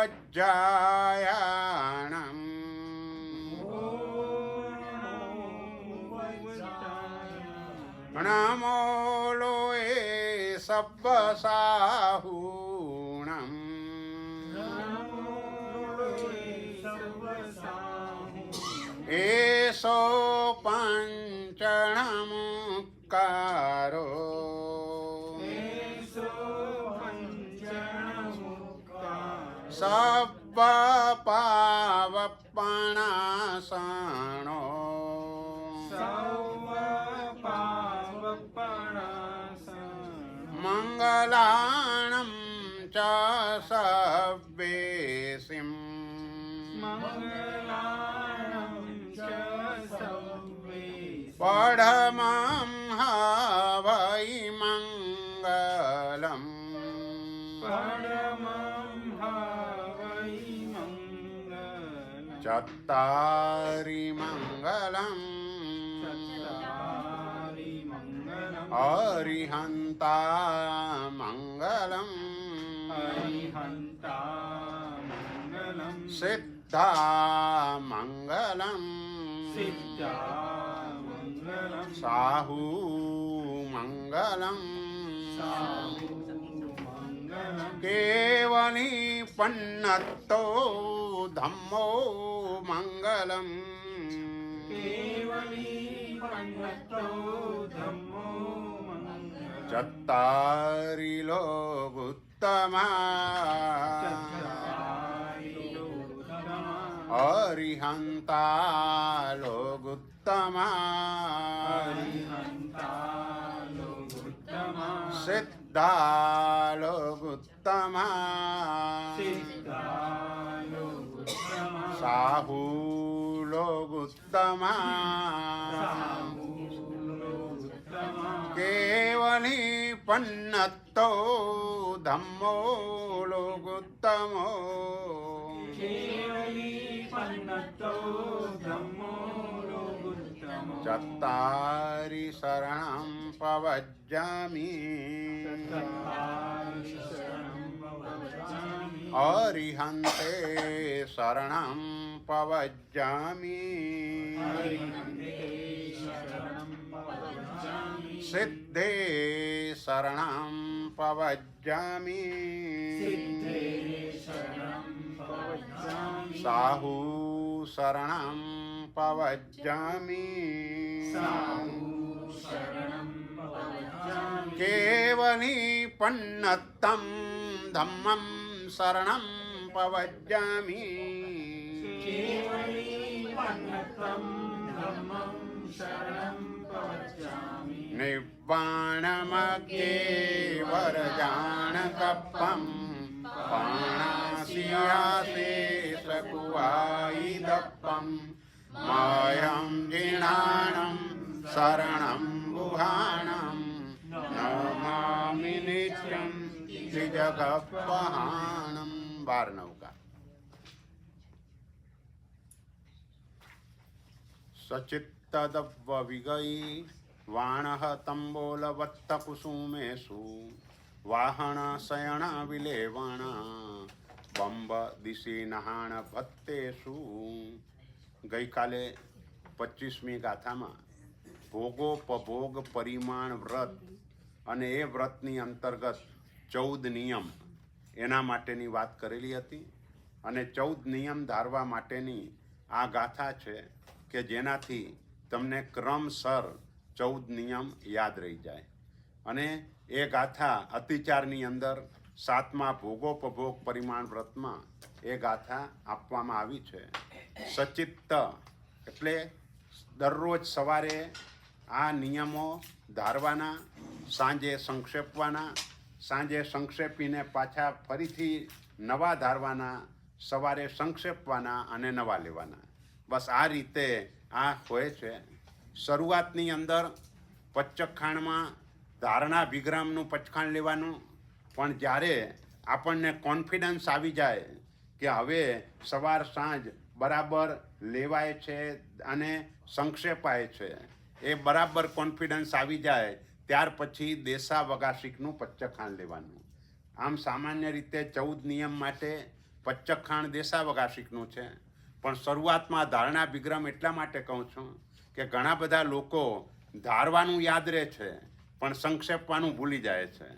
વજ્જાયાણમ નમો લોએ સબ્બ સાહુણમ એસો પંચણમુક્કારો સબ્બ પાવપણાસણો મંગલાણમ ચ સવ્વેસિમ પડમં હવૈ મંગલમ ચત્તારી મંગલમ અરિહંતા મંગલમ સિદ્ધા મંગલમ સાહુ મંગલમ કેવલી પન્નતો ધમ્મો મંગલમ ચત્તારી લોગુત્તમા અરિહંતા લોગુત્તમા સિદ્ધા લોગુત્તમા સાહુ લોગુત્તમા કેવલી પન્નતો ધમ્મો લોગુત્તમો ચત્તારી શરણં પવજ્જામિ અરિહંતે શરણં પવજ્જામિ સિદ્ધે શરણં પવજ્જામિ સાહુ શરણં પવજ્જામિ કેવલી પન્નતં ધમ્મં શરણં પવજ્જામિ નિર્વાણમગ્યેવરજાણકપ્પં પાણાસિયાશેષકુવાઈદપ્પં માયં જીણાણં શરણં ગુહાણં નમામિ નિત્યં ત્રિજગપહાણં. 12 નૌકા. સચિત્તદવ્વ વિગઈ વાણઃ તંબોલવત્ત કુસુમેષુ વાહણ શયણ વિલેવણ બંબ દિશી નહાણ ભત્તેષુ. ગઈકાલે 25મી ગાથામાં ભોગોપભોગ પરિમાણ વ્રત અને એ વ્રતની અંતર્ગત 14 નિયમ એના માટેની વાત કરેલી હતી અને 14 નિયમ ધારવા માટેની આ ગાથા છે કે જેનાથી તમને ક્રમસર 14 નિયમ યાદ રહી જાય. અને એ ગાથા અતિચારની અંદર 7મા ભોગોપભોગ પરિમાણ વ્રતમાં એ ગાથા આપવામાં આવી છે. સચિત્ત એટલે દરરોજ સવારે આ નિયમો ધારવાના, સાંજે સંક્ષેપવાના, સાંજે સંક્ષેપીને પાછા ફરીથી નવા ધારવાના, સવારે સંક્ષેપવાના અને નવા લેવાના. બસ આ રીતે આ હોય છે. શરૂઆતની અંદર પચખાણમાં ધારણા વિગ્રહનું પચખાણ લેવાનું, પણ જ્યારે આપણને કોન્ફિડન્સ આવી જાય કે હવે સવાર સાંજ બરાબર લેવાય છે અને સંક્ષેપાય છે, એ બરાબર કોન્ફિડન્સ આવી જાય ત્યાર પછી દેશા વગાસિકનું પચખાણ લેવાનું. આમ સામાન્ય રીતે 14 નિયમ માટે પચ્ચખાણ દેશાવકાશિકનું છે. પણ શરૂઆતમાં ધારણા વિગ્રહ એટલા માટે કહું છું કે ઘણા બધા લોકો ધારવાનું યાદ રહે છે પણ સંક્ષેપવાનું ભૂલી જાય છે.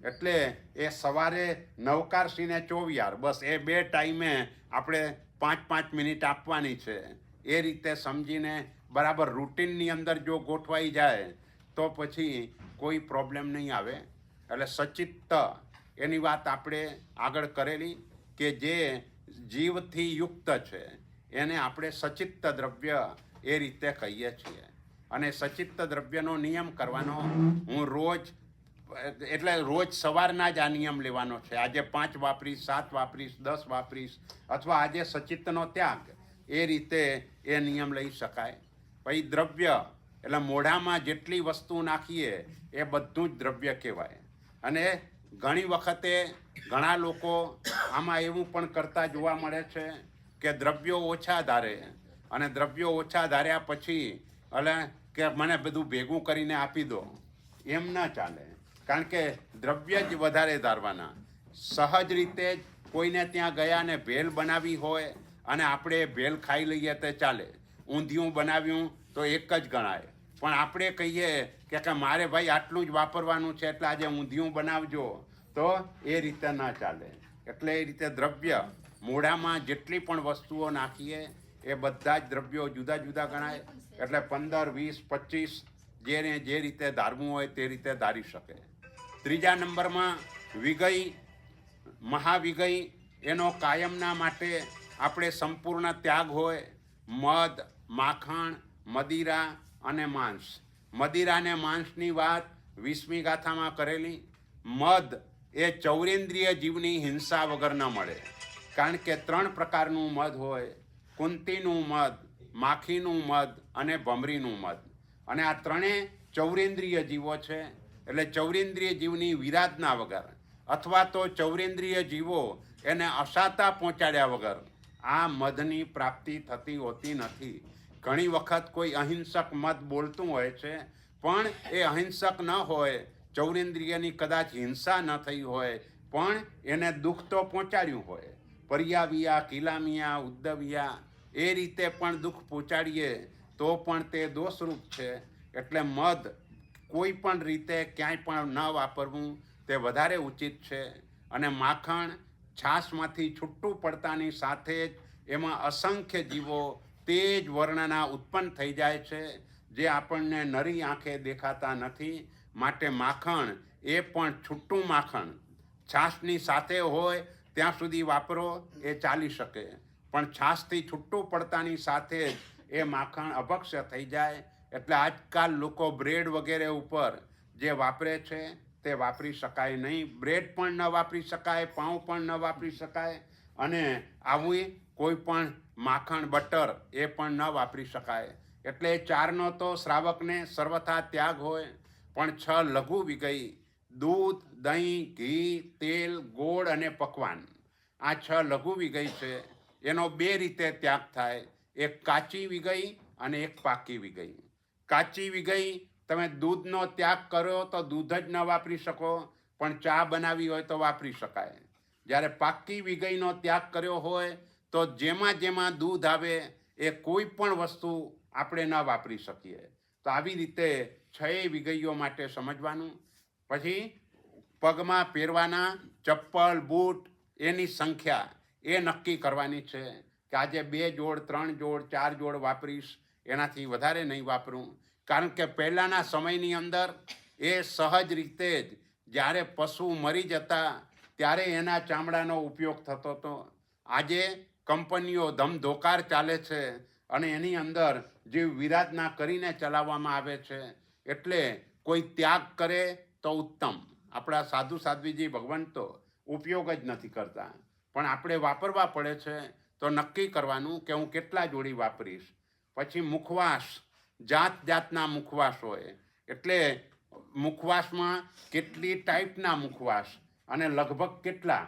એટલે એ સવારે નવકારસીને 24 બસ એ 2 ટાઈમે આપણે 5-5 મિનિટ આપવાની છે. એ રીતે સમજીને બરાબર રૂટીનની અંદર જો ગોઠવાઈ જાય તો પછી કોઈ પ્રોબ્લેમ નહીં આવે. એટલે સચિત્ત એની વાત આપણે આગળ કરેલી કે જે જીવથી યુક્ત છે એને આપણે સચિત્ત દ્રવ્ય એ રીતે કહીએ છીએ. અને સચિત્ત દ્રવ્યનો નિયમ કરવાનો હું રોજ સવારના જ આ નિયમ લેવાનો છે. આજે 5 વાપરીશ, 7 વાપરીશ, 10 વાપરીશ, અથવા આજે સચિત્તનો ત્યાગ, એ રીતે એ નિયમ લઈ શકાય. પછી દ્રવ્ય એટલે મોઢામાં જેટલી વસ્તુ નાખીએ એ બધું જ દ્રવ્ય કહેવાય. અને ઘણી વખતે ઘણા લોકો આમાં એવું પણ કરતા જોવા મળે છે કે દ્રવ્યો ઓછા ધારે, અને દ્રવ્યો ઓછા ધાર્યા પછી એટલે કે મને બધું ભેગું કરીને આપી દો, એમ ન ચાલે. કારણ કે દ્રવ્ય જ વધારે ધારવાના. સહજ રીતે જ કોઈને ત્યાં ગયા ને ભેલ બનાવી હોય અને આપણે ભેલ ખાઈ લઈએ તો ચાલે. ઊંધિયું બનાવ્યું તો એક જ ગણાય. પણ આપણે કહીએ કે મારે ભાઈ આટલું જ વાપરવાનું છે એટલે આજે ઊંધિયું બનાવજો, તો એ રીતે ન ચાલે. એટલે એ રીતે દ્રવ્ય મોઢામાં જેટલી પણ વસ્તુઓ નાખીએ એ બધા જ દ્રવ્યો જુદા જુદા ગણાય. એટલે 15, 20, 25 જેને જે રીતે ધારવું હોય તે રીતે ધારી શકે. ત્રીજા નંબરમાં વિગય, મહાવિગય. એનો કાયમના માટે આપણે સંપૂર્ણ ત્યાગ હોય. મધ, માખણ, મદિરા અને માંસ. મદિરા અને માંસની વાત 20મી ગાથામાં કરેલી. મધ એ ચૌરેન્દ્રિય જીવની હિંસા વગર ન મળે. કારણ કે 3 પ્રકારનું મધ હોય: કુંતીનું મધ, માખીનું મધ અને ભમરીનું મધ. અને આ 3 ચૌરેન્દ્રિય જીવો છે. એટલે ચૌરેન્દ્રિય જીવની વિરાધના વગર અથવા તો ચૌરેન્દ્રિય જીવો એને અસાતા પહોંચાડ્યા વગર આ મધની પ્રાપ્તિ થતી હોતી નથી. ઘણી વખત કોઈ અહિંસક મત બોલતું હોય છે, પણ એ અહિંસક ન હોય, ચૌરેન્દ્રિયની કદાચ હિંસા ન થઈ હોય, પણ એને દુઃખ તો પહોંચાડ્યું હોય. પર્યાવિયા, કિલામિયા, ઉદ્દવિયા, એ રીતે પણ દુઃખ પહોંચાડીએ તો પણ તે દોષરૂપ છે. એટલે મધ કોઈ પણ રીતે ક્યાંય પણ ન વાપરવું તે વધારે ઉચિત છે. અને માખણ છાશમાંથી છૂટું પડતાની સાથે જ એમાં અસંખ્ય જીવો તે જ વર્ણના ઉત્પન્ન થઈ જાય છે, જે આપણને નરી આંખે દેખાતા નથી. માટે માખણ એ પણ છૂટું માખણ છાશની સાથે હોય ત્યાં સુધી વાપરો, એ ચાલી શકે. પણ છાશથી છૂટું પડતાની સાથે જ એ માખણ અભક્ષ્ય થઈ જાય. એટલે આજકાલ લોકો બ્રેડ વગેરે ઉપર જે વાપરે છે તે વાપરી શકાય નહીં. બ્રેડ પણ ન વાપરી શકાય, પાઉં પણ ન વાપરી શકાય, અને આવી કોઈ પણ માખણ, બટર એ પણ ન વાપરી શકાય. એટલે 4નો તો શ્રાવકને સર્વથા ત્યાગ હોય. પણ 6 લઘુ વિગય: દૂધ, દહીં, ઘી, તેલ, ગોળ અને પકવાન. આ 6 લઘુ વિગય છે. એનો 2 રીતે ત્યાગ થાય: એક કાચી વિગય અને એક પાકી વિગય. કાચી વિગય તમે દૂધનો ત્યાગ કરો તો દૂધ જ ન વાપરી શકો, પણ ચા બનાવી હોય તો વાપરી શકાય. જ્યારે પાકી વિગયનો ત્યાગ કર્યો હોય તો જેમાં દૂધ આવે એ કોઈ પણ વસ્તુ આપણે ન વાપરી શકીએ. તો આવી રીતે 6 વિગયો માટે સમજવાનું. પછી પગમાં પહેરવાના ચપ્પલ, બૂટ એની સંખ્યા એ નક્કી કરવાની છે કે આજે 2 જોડ, 3 જોડ, 4 જોડ વાપરીશ, એનાથી વધારે નહીં વાપરું. કારણ કે પહેલાંના સમયની અંદર એ સહજ રીતે જ જ્યારે પશુ મરી જતા ત્યારે એના ચામડાનો ઉપયોગ થતો હતો. આજે કંપનીઓ ધમધોકાર ચાલે છે અને એની અંદર જીવ વિરાધના કરીને ચલાવવામાં આવે છે. એટલે કોઈ ત્યાગ કરે તો ઉત્તમ. આપણા સાધુ સાધ્વીજી ભગવંતો ઉપયોગ જ નથી કરતા, પણ આપણે વાપરવા પડે છે. તો નક્કી કરવાનું કે હું કેટલા જોડી વાપરીશ. પછી મુખવાસ, જાત જાતના મુખવાસ હોય. એટલે મુખવાસમાં કેટલી ટાઈપના મુખવાસ અને લગભગ કેટલા.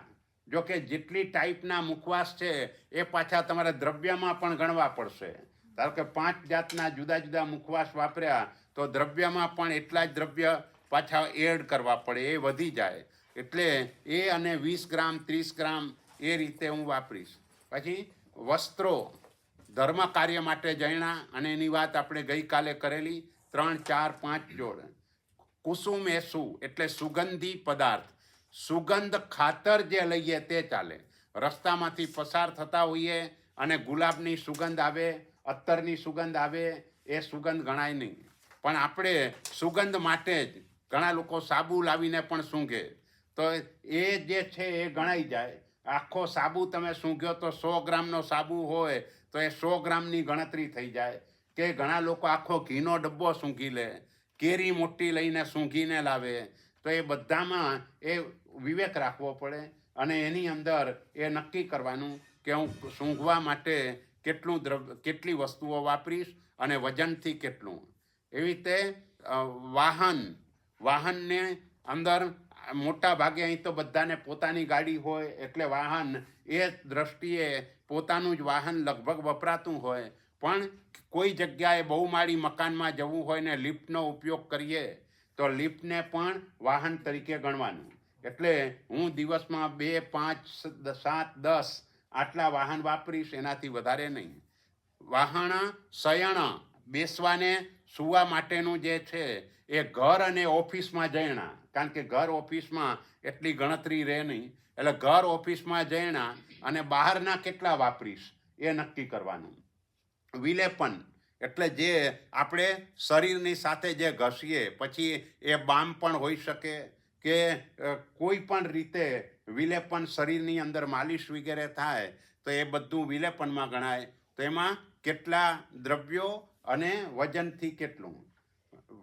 જો કે જેટલી ટાઈપના મુખવાસ છે એ પાછા તમારે દ્રવ્યમાં પણ ગણવા પડશે. ધારો કે 5 જાતના જુદા જુદા મુખવાસ વાપર્યા તો દ્રવ્યમાં પણ એટલા જ દ્રવ્ય પાછા એડ કરવા પડે, એ વધી જાય. એટલે એ અને 20 ગ્રામ, 30 ગ્રામ એ રીતે હું વાપરીશ. પછી વસ્ત્રો ધર્મ કાર્ય માટે જયણા, અને એની વાત આપણે ગઈકાલે કરેલી, 3, 4, 5 જોડ. કુસુમ એસુ એટલે સુગંધી પદાર્થ, સુગંધ ખાતર જે લઈએ તે ચાલે. રસ્તામાંથી પસાર થતા હોઈએ અને ગુલાબની સુગંધ આવે, અત્તરની સુગંધ આવે, એ સુગંધ ગણાય નહીં. પણ આપણે સુગંધ માટે જ ઘણા લોકો સાબુ લાવીને પણ સૂંઘે, તો એ જે છે એ ગણાઈ જાય. આખો સાબુ તમે સૂંઘ્યો તો 100 ગ્રામનો સાબુ હોય તો એ 100 ગ્રામની ગણતરી થઈ જાય. કે ઘણા લોકો આખો ઘીનો ડબ્બો સૂંઘી લે, કેરી મોટી લઈને સૂંઘીને લાવે. તો એ બધામાં એ વિવેક રાખવો પડે, અને એની અંદર એ નક્કી કરવાનું કે હું સૂંઘવા માટે કેટલી વસ્તુઓ વાપરીશ અને વજનથી કેટલું. એવી રીતે વાહનને અંદર મોટા ભાગે અહીં તો બધાને પોતાની ગાડી હોય, એટલે વાહન એ દ્રષ્ટિએ પોતાનું જ વાહન લગભગ વપરાતું હોય. પણ કોઈ જગ્યાએ બહુમાળી મકાનમાં જવું હોય ને લિફ્ટનો ઉપયોગ કરીએ તો લિફ્ટને પણ વાહન તરીકે ગણવાનું. એટલે હું દિવસમાં 2, 5, 7, 10 આટલા વાહન વાપરીશ, એનાથી વધારે નહીં. વાહન શયન બેસવાને સુવા માટેનું જે છે એ ઘર અને ઓફિસમાં જયણા, કારણ કે ઘર ઓફિસમાં એટલી ગણતરી રહે નહીં. એટલે ઘર ઓફિસમાં જયણા અને બહારના કેટલા વાપરીશ એ નક્કી કરવાનું. વિલેપન એટલે જે આપણે શરીરની સાથે જે ઘસીએ, પછી એ બામ પણ હોઈ શકે કે કોઈ પણ રીતે વિલેપન શરીરની અંદર માલિશ વગેરે થાય તો એ બધું વિલેપનમાં ગણાય. તો એમાં કેટલા દ્રવ્યો અને વજનથી કેટલું.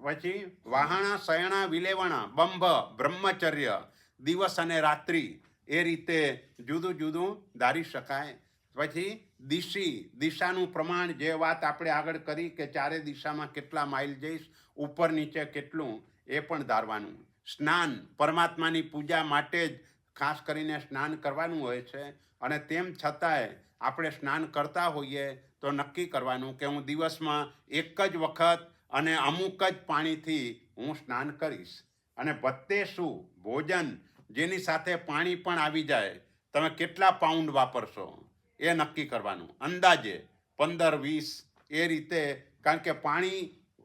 પછી વાહણા શયણા વિલેવણા બંભ બ્રહ્મચર્ય દિવસ અને રાત્રિ, એ રીતે જુદું જુદું ધારી શકાય. પછી દિશાનું પ્રમાણ, જે વાત આપણે આગળ કરી કે 4 દિશામાં કેટલા માઇલ જઈશ, ઉપર નીચે કેટલું, એ પણ ધારવાનું. સ્નાન પરમાત્માની પૂજા માટે જ ખાસ કરીને સ્નાન કરવાનું હોય છે, અને તેમ છતાંય આપણે સ્નાન કરતા હોઈએ તો નક્કી કરવાનું કે હું દિવસમાં એક જ વખત અને અમુક જ પાણીથી હું સ્નાન કરીશ. અને ભત્તે શું ભોજન જેની સાથે પાણી પણ આવી જાય, તમે કેટલા પાઉન્ડ વાપરશો એ નક્કી કરવાનું. અંદાજે 15, 20 એ રીતે, કારણ કે પાણી,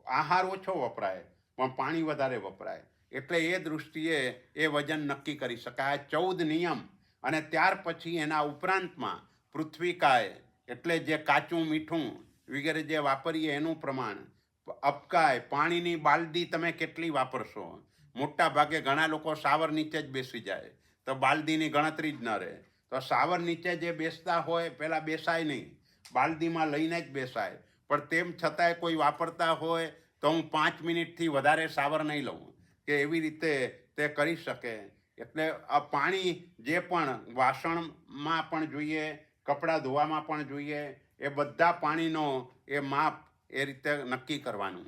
આહાર ઓછો વપરાય પણ પાણી વધારે વપરાય, એટલે એ દૃષ્ટિએ એ વજન નક્કી કરી શકાય. 14 નિયમ. અને ત્યાર પછી એના ઉપરાંતમાં પૃથ્વીકાય એટલે જે કાચું મીઠું વગેરે જે વાપરીએ એનું પ્રમાણ. અપકાય પાણીની બાલદી તમે કેટલી વાપરશો. મોટા ભાગે ઘણા લોકો શાવર નીચે જ બેસી જાય તો બાલદીની ગણતરી જ ન રહે. તો શાવર નીચે જે બેસતા હોય પહેલાં બેસાય નહીં, બાલદીમાં લઈને જ બેસાય. પણ તેમ છતાંય કોઈ વાપરતા હોય તો હું 5 મિનિટથી વધારે શાવર નહીં લઉં, કે એવી રીતે તે કરી શકે. એટલે આ પાણી જે પણ વાસણમાં પણ જોઈએ, કપડાં ધોવામાં પણ જોઈએ, એ બધા પાણીનો એ માપ એ રીતે નક્કી કરવાનું.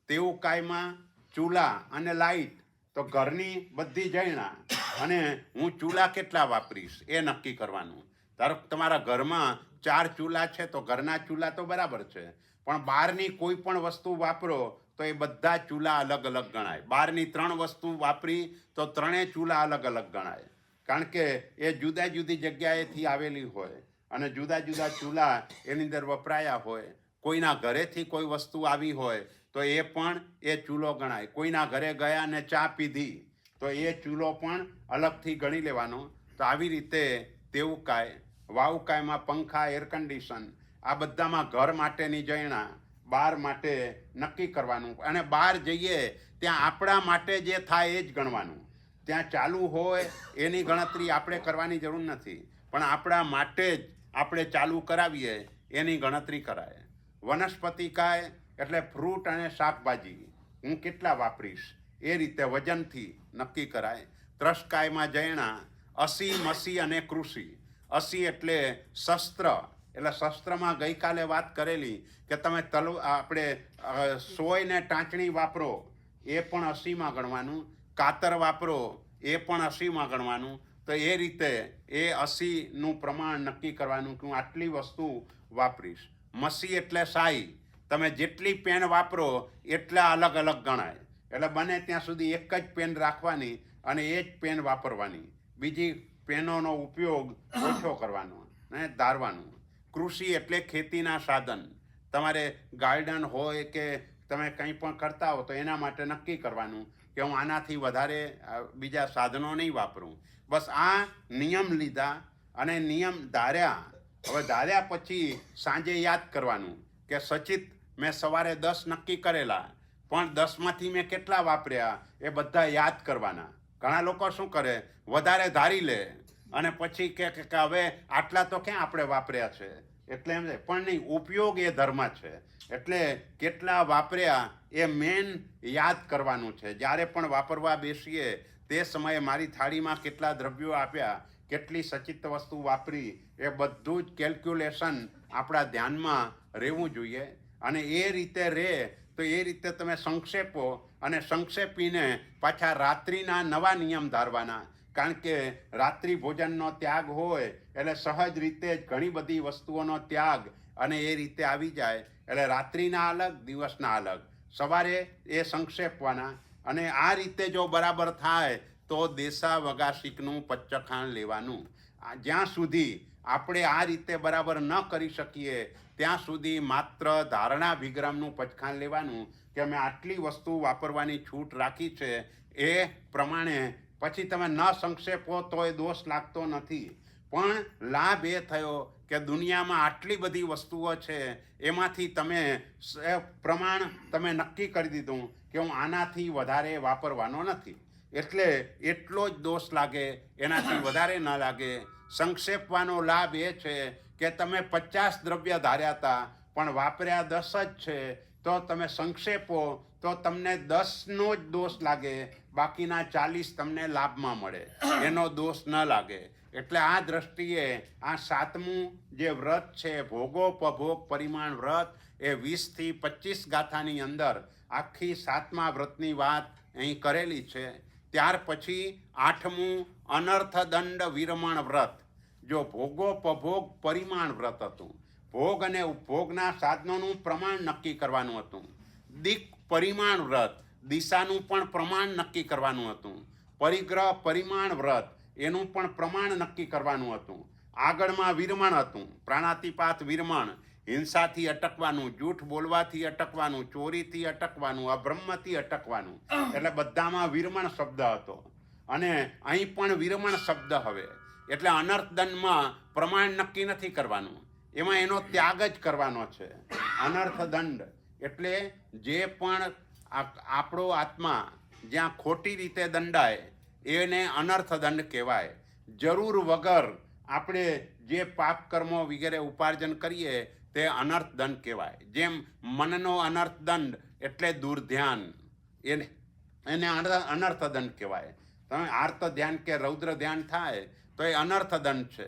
તેવું કાયમાં ચૂલા અને લાઇટ, તો ઘરની બધી જયણા અને હું ચૂલા કેટલા વાપરીશ એ નક્કી કરવાનું. ધારો કે તમારા ઘરમાં 4 ચૂલા છે તો ઘરના ચૂલા તો બરાબર છે, પણ બહારની કોઈ પણ વસ્તુ વાપરો તો એ બધા ચૂલા અલગ અલગ ગણાય. બહારની 3 વસ્તુ વાપરી તો 3 ચૂલા અલગ અલગ ગણાય, કારણ કે એ જુદા જુદી જગ્યાએથી આવેલી હોય અને જુદા જુદા ચૂલા એની અંદર વપરાયા હોય. કોઈના ઘરેથી કોઈ વસ્તુ આવી હોય તો એ પણ એ ચૂલો ગણાય. કોઈના ઘરે ગયા ને ચા પીધી તો એ ચૂલો પણ અલગથી ગણી લેવાનો. તો આવી રીતે તેવું કાય, વાવકાયમાં પંખા, એર કન્ડિશન, આ બધામાં ઘર માટેની જયણા, બહાર માટે નક્કી કરવાનું. અને બહાર જઈએ ત્યાં આપણા માટે જે થાય એ જ ગણવાનું. ત્યાં ચાલુ હોય એની ગણતરી આપણે કરવાની જરૂર નથી, પણ આપણા માટે જ આપણે ચાલુ કરાવીએ એની ગણતરી કરાય. વનસ્પતિકાય એટલે ફ્રૂટ અને શાકભાજી હું કેટલા વાપરીશ એ રીતે વજનથી નક્કી કરાય. ત્રસકાયમાં જયણા અસી, મસી અને કૃષિ. અસી એટલે શસ્ત્ર, એટલે શસ્ત્રમાં ગઈકાલે વાત કરેલી કે તમે આપણે સોયને ટાંચણી વાપરો એ પણ અસીમાં ગણવાનું, કાતર વાપરો એ પણ અસીમાં ગણવાનું. તો એ રીતે એ અસીનું પ્રમાણ નક્કી કરવાનું કે હું આટલી વસ્તુ વાપરીશ. મસી એટલે સાઈ, તમે જેટલી પેન વાપરો એટલા અલગ અલગ ગણાય. એટલે બને ત્યાં સુધી એક જ પેન રાખવાની અને એ જ પેન વાપરવાની, બીજી પેનોનો ઉપયોગ ઓછો કરવાનો ને ધારવાનું. કૃષિ એટલે ખેતીના સાધન. તમારે ગાર્ડન હોય કે તમે કંઈ પણ કરતા હો તો એના માટે નક્કી કરવાનું કે હું આનાથી વધારે બીજા સાધનો નહીં વાપરું. બસ આ નિયમ લીધા અને નિયમ ધાર્યા. હવે ધાર્યા પછી સાંજે યાદ કરવાનું કે સચિત મેં સવારે 10 નક્કી કરેલા, પણ 10માંથી મેં કેટલા વાપર્યા એ બધા યાદ કરવાના. ઘણા લોકો શું કરે, વધારે ધારી લે અને પછી કે હવે આટલા તો ક્યાં આપણે વાપર્યા છે, એટલે એમ પણ નહીં. ઉપયોગ એ ધર્મ છે, એટલે કેટલા વાપર્યા એ મેન યાદ કરવાનું છે. જ્યારે પણ વાપરવા બેસીએ તે સમયે મારી થાળીમાં કેટલા દ્રવ્યો આપ્યા, કેટલી સચિત વસ્તુ વાપરી, એ બધું જ કેલ્ક્યુલેશન આપણા ધ્યાનમાં રહેવું જોઈએ. અને એ રીતે રહે તો એ રીતે તમે સંક્ષેપો અને સંક્ષેપીને પાછા રાત્રિના નવા નિયમ ધારવાના. કારણ કે રાત્રિ ભોજનનો ત્યાગ હોય એટલે સહજ રીતે જ ઘણી બધી વસ્તુઓનો ત્યાગ અને એ રીતે આવી જાય. એટલે રાત્રિના અલગ, દિવસના અલગ. સવારે એ સંક્ષેપવાના. અને આ રીતે જો બરાબર થાય તો દેશા વગાસિકનું પચ્ચખાણ લેવાનું. જ્યાં સુધી આપણે આ રીતે બરાબર ન કરી શકીએ ત્યાં સુધી માત્ર ધારણા વિગ્રામનું પચખાણ લેવાનું કે અમે આટલી વસ્તુ વાપરવાની છૂટ રાખી છે. એ પ્રમાણે પછી તમે ન સંક્ષેપો તો એ દોષ લાગતો નથી. પણ લાભ એ થયો કે દુનિયામાં આટલી બધી વસ્તુઓ છે, એમાંથી તમે પ્રમાણ તમે નક્કી કરી દીધું કે હું આનાથી વધારે વાપરવાનો નથી, એટલે એટલો જ દોષ લાગે, એનાથી વધારે ન લાગે. સંક્ષેપવાનો લાભ એ છે કે તમે 50 દ્રવ્ય ધાર્યા હતા પણ વાપર્યા 10 જ છે, તો તમે સંક્ષેપો તો તમને 10નો જ દોષ લાગે, બાકીના 40 તમને લાભમાં મળે, એનો દોષ ન લાગે. એટલે આ દ્રષ્ટિએ આ 7મું જે વ્રત છે, ભોગોપભોગ પરિમાણ વ્રત, એ 20 થી 25 ગાથાની અંદર આખી 7મા વ્રતની વાત અહીં કરેલી છે. ત્યાર પછી 8મું અનર્થદંડ વિરમણ વ્રત. જો ભોગોપભોગ પરિમાણ વ્રત હતું, ભોગ અને ઉપભોગના સાધનોનું પ્રમાણ નક્કી કરવાનું હતું. દિક પરિમાણ વ્રત, દિશાનું પણ પ્રમાણ નક્કી કરવાનું હતું. પરિગ્રહ પરિમાણ વ્રત, એનું પણ પ્રમાણ નક્કી કરવાનું હતું. આગળમાં વિરમણ હતું, પ્રાણાતિપાત વિરમણ, હિંસાથી અટકવાનું, જૂઠ બોલવાથી અટકવાનું, ચોરીથી અટકવાનું, અબ્રહ્મથી અટકવાનું. એટલે બધામાં વિરમણ શબ્દ હતો. અને અહીં પણ વિરમણ શબ્દ. હવે એટલે અનર્થદંડમાં પ્રમાણ નક્કી નથી કરવાનું, એમાં એનો ત્યાગ જ કરવાનો છે. અનર્થદંડ એટલે જે પણ આપણો આત્મા જ્યાં ખોટી રીતે દંડાય એને અનર્થદંડ કહેવાય. જરૂર વગર આપણે જે પાપ કર્મો વગેરે ઉપાર્જન કરીએ તે અનર્થદંડ કહેવાય. જેમ મનનો અનર્થદંડ એટલે દુર્ધ્યાન, એને અનર્થદંડ કહેવાય. તમે આર્ત ધ્યાન કે રૌદ્ર ધ્યાન થાય તો એ અનર્થદંડ છે,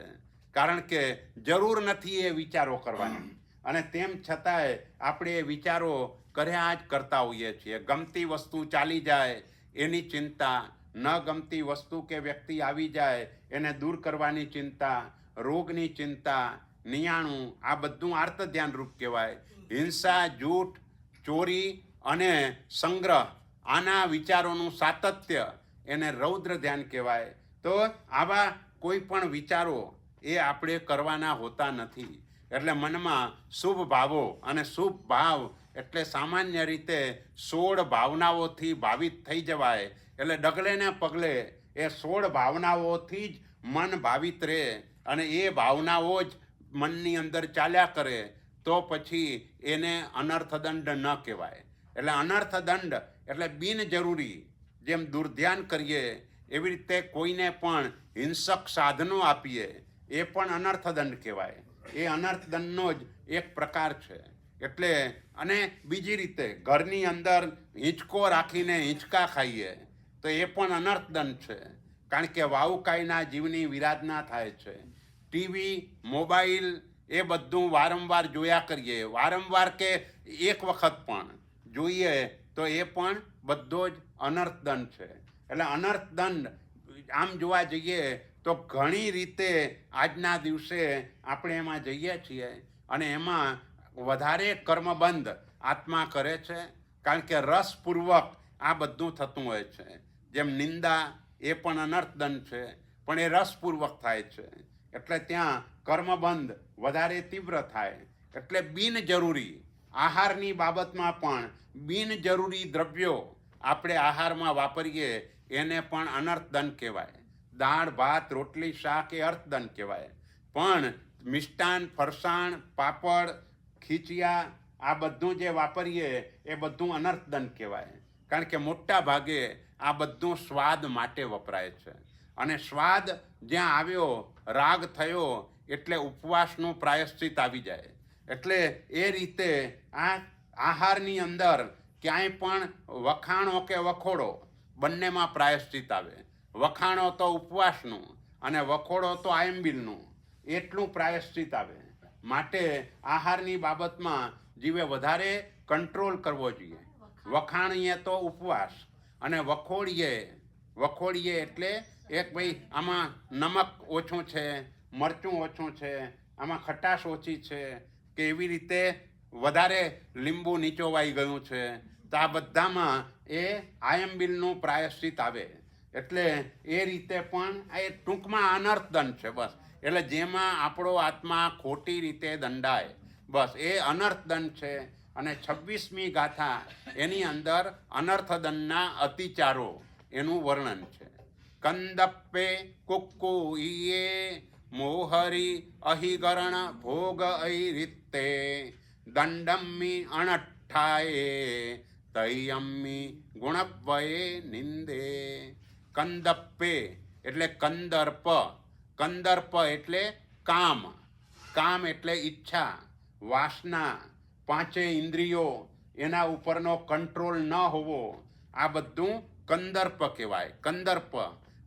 કારણ કે જરૂર નથી એ વિચારો કરવાની. અને તેમ છતાંય આપણે એ વિચારો કર્યા જ કરતા હોઈએ છીએ. ગમતી વસ્તુ ચાલી જાય એની ચિંતા, ન ગમતી વસ્તુ કે વ્યક્તિ આવી જાય એને દૂર કરવાની ચિંતા, રોગની ચિંતા, નિયાણું, આ બધું આર્ત ધ્યાન રૂપ કહેવાય. હિંસા, જૂઠ, ચોરી અને સંગ્રહ, આના વિચારોનું સાતત્ય એને રૌદ્ર ધ્યાન કહેવાય. તો આવા કોઈ પણ વિચારો એ આપણે કરવાના હોતા નથી. એટલે મનમાં શુભ ભાવો અને શુભ ભાવ એટલે સામાન્ય રીતે 16 ભાવનાઓથી ભાવિત થઈ જવાય. એટલે ડગલે ને પગલે એ 16 ભાવનાઓથી જ મન ભાવિત રહે અને એ ભાવનાઓ જ મનની અંદર ચાલ્યા કરે, તો પછી એને અનર્થદંડ ન કહેવાય. એટલે અનર્થદંડ એટલે બિનજરૂરી, જેમ દુર્ધ્યાન કરીએ એવી રીતે કોઈને પણ હિંસક સાધનો આપીએ એ પણ અનર્થદંડ કહેવાય. એ અનર્થદંડનો જ એક પ્રકાર છે. એટલે અને બીજી રીતે ઘરની અંદર હિંચકો રાખીને હિંચકા ખાઈએ તો એ પણ અનર્થદંડ છે, કારણ કે વાવુકાઈના જીવની વિરાધના થાય છે. ટીવી, મોબાઈલ એ બધું વારંવાર જોયા કરીએ, વારંવાર કે એક વખત પણ જોઈએ તો એ પણ બધો જ અનર્થદંડ છે. એટલે અનર્થદંડ આમ જોવા જઈએ તો ઘણી રીતે આજના દિવસે આપણે એમાં જઈએ છીએ અને એમાં વધારે કર્મબંધ આત્મા કરે છે, કારણ કે રસપૂર્વક આ બધું થતું હોય છે. જેમ નિંદા એ પણ અનર્થદંડ છે, પણ એ રસપૂર્વક થાય છે, એટલે ત્યાં કર્મબંધ વધારે તીવ્ર થાય. એટલે બિનજરૂરી આહારની બાબતમાં પણ બિનજરૂરી દ્રવ્યો આપણે આહારમાં વાપરીએ એને પણ અનર્થદંડ કહેવાય. દાળ ભાત રોટલી શાક એ અર્થદંડ કહેવાય. પણ મિષ્ટાન ફરસાણ પાપડ ખીચિયા આ બધું જે વાપરીએ એ બધું અનર્થદંડ કહેવાય. કારણ કે મોટા ભાગે આ બધું સ્વાદ માટે વપરાય છે, અને સ્વાદ જ્યાં આવ્યો રાગ થયો એટલે ઉપવાસનું પ્રાયશ્ચિત આવી જાય. એટલે એ રીતે આ આહારની અંદર ક્યાંય પણ વખાણો કે વખોડો બંનેમાં પ્રાયશ્ચિત આવે. વખાણો તો ઉપવાસનું અને વખોડો તો આયંબિલનું, એટલું પ્રાયશ્ચિત આવે. માટે આહારની બાબતમાં જીવે વધારે કંટ્રોલ કરવો જોઈએ. વખાણીએ તો ઉપવાસ, અને વખોડીએ એટલે એક ભાઈ આમાં નમક ઓછું છે, મરચું ઓછું છે, આમાં ખટાશ ઓછી છે, કે એવી રીતે વધારે લીંબુ નીચોવાઈ ગયું છે, તો આ બધામાં એ આયંબિલનું પ્રાયશ્ચિત આવે. એટલે એ રીતે પણ એ ટૂંકમાં અનર્થદંડ છે બસ. એટલે જેમાં આપણો આત્મા ખોટી રીતે દંડાય બસ એ અનર્થદંડ છે. અને 26મી ગાથા એની અંદર અનર્થદંડના અતિચારો એનું વર્ણન છે. કંદપ્પે કુક્કુઈએ મોહરી અહિગરણ ભોગ ઐરિત્તે દંડમ્મી અણઠ્ઠાયે તૈયમ્મી ગુણવ્યે નિંદે. કંદપ્પે એટલે કંદર્પ. કંદર્પ એટલે કામ. કામ એટલે ઈચ્છા, વાસના, પાંચેય ઇન્દ્રિયો એના ઉપરનો કંટ્રોલ ન હોવો, આ બધું કંદર્પ કહેવાય. કંદર્પ.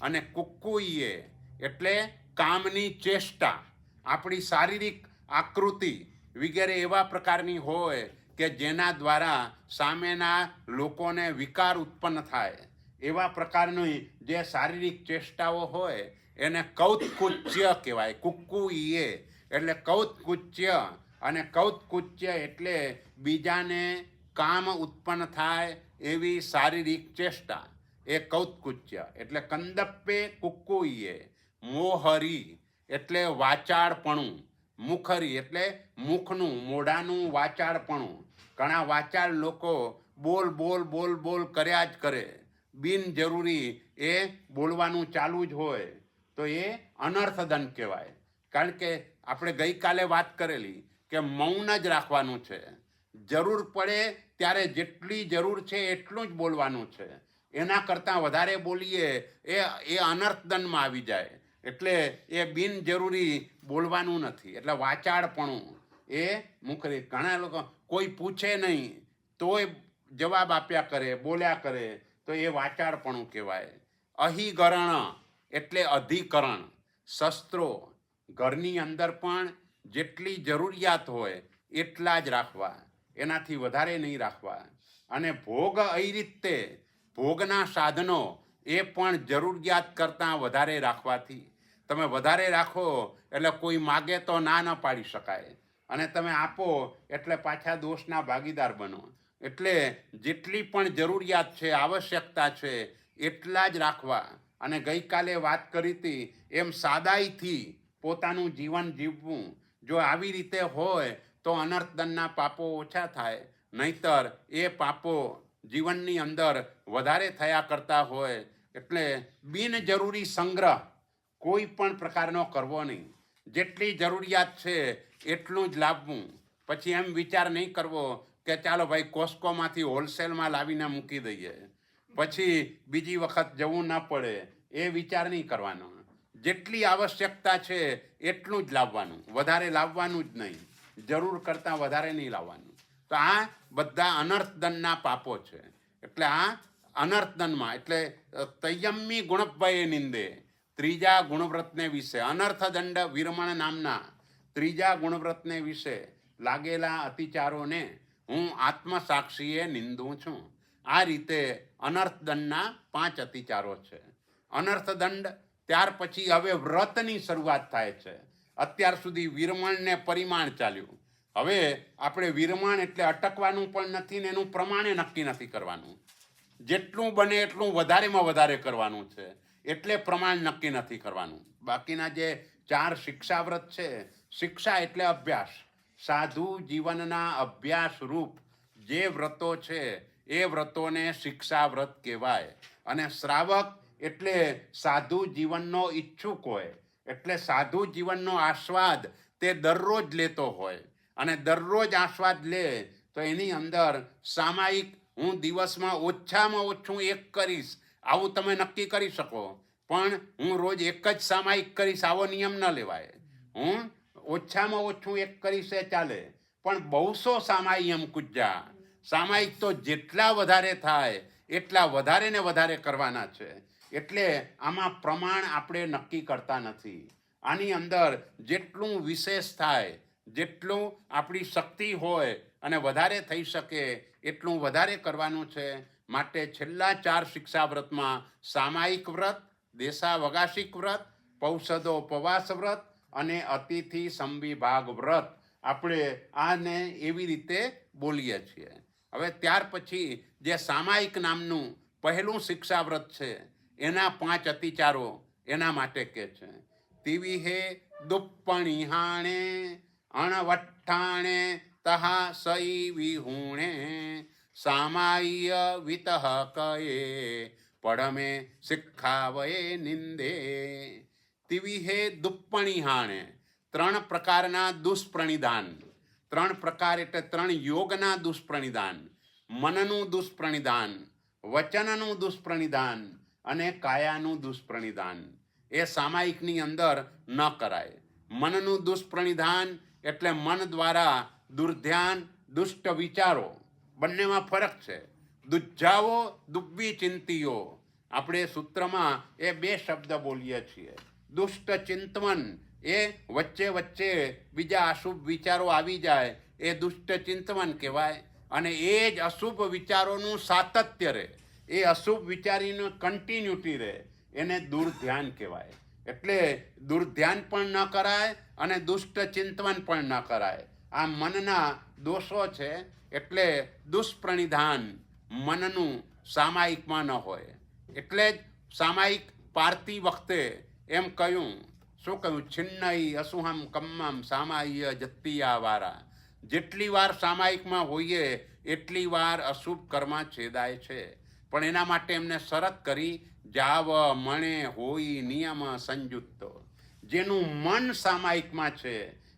અને કુક્કુઈએ એટલે કામની ચેષ્ટા. આપણી શારીરિક આકૃતિ વગેરે એવા પ્રકારની હોય કે જેના દ્વારા સામેના લોકોને વિકાર ઉત્પન્ન થાય, એવા પ્રકારની જે શારીરિક ચેષ્ટાઓ હોય એને કૌત્કુચ્ય કહેવાય. કુક્કુઈએ એટલે કૌત્કુચ્ય, અને કૌત્કુચ્ય એટલે બીજાને કામ ઉત્પન્ન થાય એવી શારીરિક ચેષ્ટા, એ કૌત્કુચ્ય. એટલે કંદપ્પે કુક્કુઈએ. મોહરી એટલે વાચાળપણું. મુખરી એટલે મુખનું મોઢાનું વાચાળપણું. ઘણા વાચાળ લોકો બોલ બોલ બોલ બોલ કર્યા જ કરે, બિનજરૂરી એ બોલવાનું ચાલુ જ હોય, તો એ અનર્થદંડ કહેવાય. કારણ કે આપણે ગઈકાલે વાત કરેલી કે મૌન જ રાખવાનું છે. જરૂર પડે ત્યારે જેટલી જરૂર છે એટલું જ બોલવાનું છે. એના કરતાં વધારે બોલીએ એ અનર્થદંડમાં આવી જાય. એટલે એ બિનજરૂરી બોલવાનું નથી. એટલે વાચાળપણું એ મુખરી. ઘણા લોકો કોઈ પૂછે નહીં તોય જવાબ આપ્યા કરે, બોલ્યા કરે, તો એ વાચાળપણું કહેવાય. અહિગરણ એટલે અધિકરણ. શસ્ત્રો ઘરની અંદર પણ જેટલી જરૂરિયાત હોય એટલા જ રાખવા, એનાથી વધારે નહીં રાખવા. અને ભોગ ઐરિત્તે ભોગના સાધનો એ પણ જરૂરિયાત કરતાં વધારે રાખવાથી, તમે વધારે રાખો એટલે કોઈ માગે તો ના ન પાડી શકાય, અને તમે આપો એટલે પાછા દોષના ભાગીદાર બનો. એટલે જેટલી પણ જરૂરિયાત છે, આવશ્યકતા છે, એટલા જ રાખવા. અને ગઈકાલે વાત કરી હતી એમ સાદાઈથી પોતાનું જીવન જીવવું. જો આવી રીતે હોય તો અનર્થદંડના પાપો ઓછા થાય. નહીતર એ પાપો જીવનની અંદર વધારે થયા કરતા હોય. એટલે બિનજરૂરી સંગ્રહ કોઈ પણ પ્રકારનો કરવો નહીં. જેટલી જરૂરિયાત છે એટલું જ લાવવું. પછી એમ વિચાર નહીં કરવો કે ચાલો ભાઈ કોસ્કોમાંથી હોલસેલમાં લાવીને મૂકી દઈએ, પછી બીજી વખત જવું ન પડે, એ વિચાર નહીં કરવાનો. જેટલી આવશ્યકતા છે એટલું જ લાવવાનું, વધારે લાવવાનું જ નહીં. જરૂર કરતાં વધારે નહીં લાવવાનું. તો આ બધા અનર્થદંડના પાપો છે. એટલે આ અનર્થદંડમાં એટલે તૈયમ્મી ગુણવ્યયે નિંદે. ત્રીજા ગુણવ્રતને વિશે અનર્થદંડ વિરમણ નામના ત્રીજા ગુણવ્રતને વિશે લાગેલા અતિચારોને હું આત્મસાક્ષીએ નિંદું છું. આ રીતે અનર્થદંડના 5 અતિચારો છે. અનર્થદંડ ત્યાર પછી હવે વ્રતની શરૂઆત થાય છે. અત્યાર સુધી વિરમણ ને પરિમાણ ચાલ્યું. હવે આપણે વિરમણ એટલે અટકવાનું પણ નથી ને એનું પ્રમાણે નક્કી નથી કરવાનું. જેટલું બને એટલું વધારેમાં વધારે કરવાનું છે. એટલે પ્રમાણ નક્કી નથી કરવાનું. બાકીના જે 4 શિક્ષાવ્રત છે, શિક્ષા એટલે અભ્યાસ, સાધુ જીવનના અભ્યાસ રૂપ જે વ્રતો છે એ વ્રતોને શિક્ષાવ્રત કહેવાય. અને શ્રાવક એટલે સાધુ જીવનનો ઈચ્છુક હોય, એટલે સાધુ જીવનનો આસ્વાદ તે દરરોજ લેતો હોય, અને દરરોજ આસ્વાદ લે તો એની અંદર સામાયિક હું દિવસમાં ઓછામાં ઓછું 1 કરીશ આવું તમે નક્કી કરી શકો, પણ હું રોજ 1 જ સામાયિક કરીશ આવો નિયમ ન લેવાય. હું ઓછામાં ઓછું 1 કરીશ એ ચાલે, પણ 200 સામાયિકમ કુજ્જા, સામાયિક તો જેટલા વધારે થાય એટલા વધારે ને વધારે કરવાના છે. એટલે આમાં પ્રમાણ આપણે નક્કી કરતા નથી. આની અંદર જેટલું વિશેષ થાય, જેટલું આપણી શક્તિ હોય અને વધારે થઈ શકે એટલું વધારે કરવાનું છે. માટે છેલ્લા 4 શિક્ષાવ્રતમાં સામાયિક વ્રત, દેશાવકાશિક વ્રત, પૌષધોપવાસ વ્રત અને અતિથિ સંવિભાગ વ્રત આપણે આને એવી રીતે બોલીએ છીએ. હવે ત્યાર પછી જે સામાયિક નામનું પહેલું શિક્ષાવ્રત છે એના 5 અતિચારો એના માટે કે છે. તિવિહે દુપ્પણિહાણે અણવઠ્ઠાણે તહા સઈ વિહુણે સામાય્ય વિતઃ કયે પડમે શિક્ષાવયે નિંદે. તિવિહે દુપ્પણિહાણે 3 પ્રકારના દુષ્પ્રણિધાન, 3 પ્રકાર એટલે 3 યોગના દુષ્પ્રણિધાન, મનનું દુષ્પ્રણિધાન, વચનનું દુષ્પ્રણિધાન અને કાયાનું દુષ્પ્રણિધાન એ સામાયિકની અંદર ન કરાય. મનનું દુષ્પ્રણિધાન એટલે મન દ્વારા દુર્ધ્યાન, દુષ્ટ વિચારો, બંનેમાં ફરક છે. દુજ્જાવો દુબ્બી ચિંતીઓ, આપણે સૂત્રમાં એ 2 શબ્દ બોલીએ છીએ. દુષ્ટ ચિંતવન એ વચ્ચે વચ્ચે બીજા અશુભ વિચારો આવી જાય એ દુષ્ટ ચિંતવન કહેવાય. અને એ જ અશુભ વિચારોનું સાતત્ય રહે, એ અશુભ વિચારીનું કન્ટિન્યુટી રહે, એને દુર્ધ્યાન કહેવાય. એટલે દુર્ધ્યાન પણ ન કરાય અને દુષ્ટ ચિંતવન પણ ન કરાય. આ મનના દોષો છે. એટલે દુષ્પ્રણિધાન મનનું સામાયિકમાં ન હોય. એટલે જ સામાયિક પારતી વખતે એમ કહ્યું, શું કહ્યું? છિન્નઈ અસુહમ કમ્મમ સામાય્ય જત્તિયા વારા. જેટલી વાર સામાયિકમાં હોઈએ એટલી વાર અશુભ કર્મ છેદાય છે. પણ એના માટે એમને શરત કરી, જાવ મણે હોઈ નિયમ સંયુક્તો. જેનું મન સામાયિકમાં છે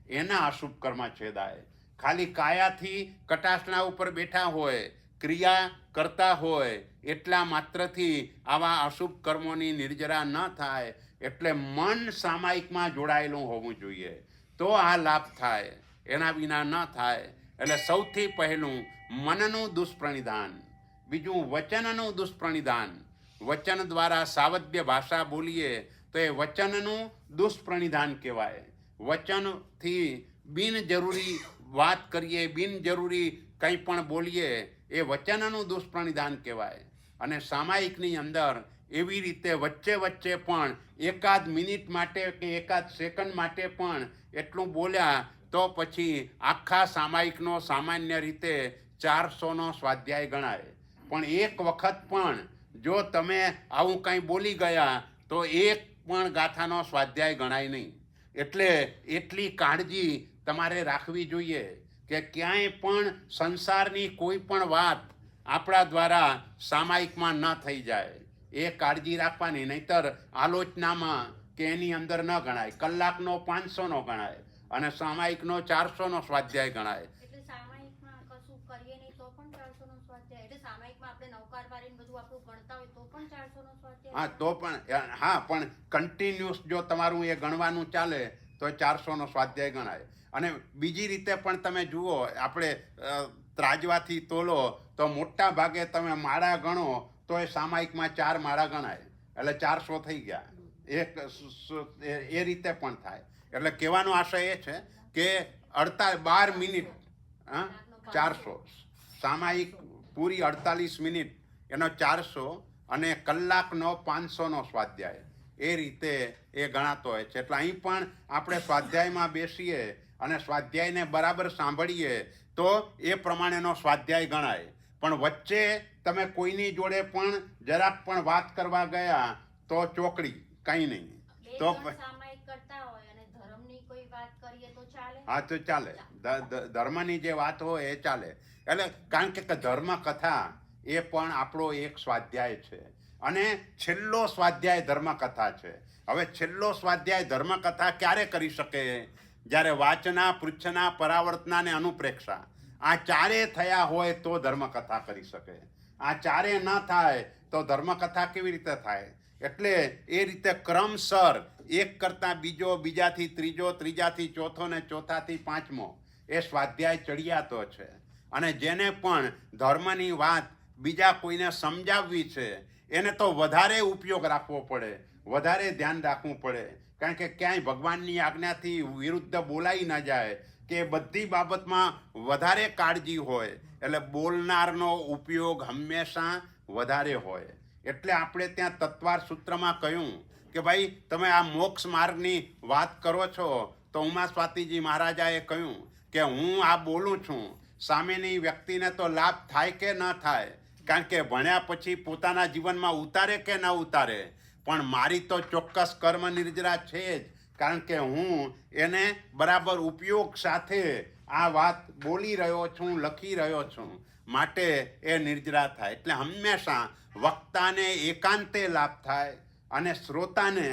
એના અશુભ કર્મ છેદાય. ખાલી કાયાથી કટાસણા ઉપર બેઠા હોય, ક્રિયા કરતા હોય એટલા માત્રથી આવા અશુભ કર્મોની નિર્જરા ન થાય. એટલે મન સામાયિકમાં જોડાયેલું હોવું જોઈએ તો આ લાભ થાય, એના વિના ન થાય. એટલે સૌથી પહેલું મનનું દુષ્પ્રણિધાન. બીજું વચનનું દુષ્પ્રણિધાન. વચન દ્વારા સાવધ્ય ભાષા બોલીએ તો એ વચનનું દુષ્પ્રણિધાન કહેવાય. વચનથી બિનજરૂરી વાત કરીએ, બિનજરૂરી કંઈ પણ બોલીએ એ વચનનું દુષ્પ્રણિધાન કહેવાય. અને સામાયિકની અંદર એવી રીતે વચ્ચે વચ્ચે પણ 1 મિનિટ માટે કે 1 સેકન્ડ માટે પણ એટલું બોલ્યા તો પછી આખા સામાયિકનો સામાન્ય રીતે 400નો સ્વાધ્યાય ગણાય. પણ 1 વખત પણ જો તમે આવું કંઈ બોલી ગયા તો 1 પણ ગાથાનો સ્વાધ્યાય ગણાય નહીં. એટલે એટલી કાળજી તમારે રાખવી જોઈએ કે ક્યાંય પણ સંસારની કોઈ પણ વાત આપણા દ્વારા સામાયિકમાં ન થઈ જાય. એ કાળજી રાખવાની, નહીતર આલોચનામાં કે એની અંદર ન ગણાય. કલાકનો 500નો ગણાય અને સામાયિકનો 400નો સ્વાધ્યાય ગણાય. એટલે સામાયિકમાં કશું કરીએ નહીં તો પણ 400નો સ્વાધ્યાય. એટલે સામાયિકમાં આપણે નવકાર વારીને બધું આપણું ગણતા હોય તો પણ 400નો સ્વાધ્યાય. હા તો પણ, હા પણ કન્ટિન્યુઅસ જો તમારું એ ગણવાનું ચાલે તો 400નો સ્વાધ્યાય ગણાય. અને બીજી રીતે પણ તમે જુઓ, આપણે ત્રાજવાથી તોલો તો મોટા ભાગે તમે માળા ગણો તો એ સામાયિકમાં 4 માળા ગણાય, એટલે 400 થઈ ગયા. એ રીતે પણ થાય. એટલે કહેવાનો આશય એ છે કે 12 મિનિટ 400, સામાયિક પૂરી 48 મિનિટ એનો 400 અને કલાકનો 500નો સ્વાધ્યાય. એ રીતે એ ગણાતો હોય છે. એટલે અહીં પણ આપણે સ્વાધ્યાયમાં બેસીએ અને સ્વાધ્યાયને બરાબર સાંભળીએ તો એ પ્રમાણેનો સ્વાધ્યાય ગણાય. પણ વચ્ચે તમે કોઈની જોડે પણ જરાક પણ વાત કરવા ગયા તો ચોકડી, કંઈ નહીં. બે તો જણ સામાયિક કરતા હોય અને ધર્મની કોઈ વાત કરીએ તો ચાલે? હા, તો ચાલે. ધર્મની જે વાત હોય એ ચાલે. એટલે કારણ કે ધર્મ કથા એ પણ આપણો એક સ્વાધ્યાય છે અને છેલ્લો સ્વાધ્યાય ધર્મકથા છે. હવે છેલ્લો સ્વાધ્યાય ધર્મકથા ક્યારે કરી શકે? જ્યારે વાચના, પૃચ્છના, પરાવર્તના અને અનુપ્રેક્ષા આ ચારે થયા હોય તો ધર્મકથા કરી શકે. આ ચારે ન થાય તો ધર્મકથા કેવી રીતે થાય? એટલે એ રીતે ક્રમસર એક કરતાં બીજો, બીજાથી ત્રીજો, ત્રીજાથી ચોથો ને ચોથાથી પાંચમો એ સ્વાધ્યાય ચડિયાતો છે. અને જેને પણ ધર્મની વાત બીજા કોઈને સમજાવવી છે એને તો વધારે ઉપયોગ રાખવો પડે, વધારે ધ્યાન રાખવું પડે. કારણ કે ક્યાંય ભગવાનની આજ્ઞાથી વિરુદ્ધ બોલાઈ ન જાય કે બધી બાબતમાં વધારે કાળજી હોય. એટલે બોલનારનો ઉપયોગ હંમેશા વધારે હોય. એટલે આપણે ત્યાં તત્વાર સૂત્રમાં કહ્યું કે ભાઈ તમે આ મોક્ષ માર્ગની વાત કરો છો તો ઉમા સ્વાતિજી મહારાજાએ કહ્યું કે હું આ બોલું છું, સામેની વ્યક્તિને તો લાભ થાય કે ન થાય, કારણ કે ભણ્યા પછી પોતાના જીવનમાં ઉતારે કે ન ઉતારે, પણ મારી તો ચોક્કસ કર્મ નિર્જરા છે જ, કારણ કે હું એને બરાબર ઉપયોગ સાથે આ વાત બોલી રહ્યો છું, લખી રહ્યો છું, માટે એ નિર્જરા થાય. એટલે હંમેશા વક્તાને એકાંતે લાભ થાય અને શ્રોતાને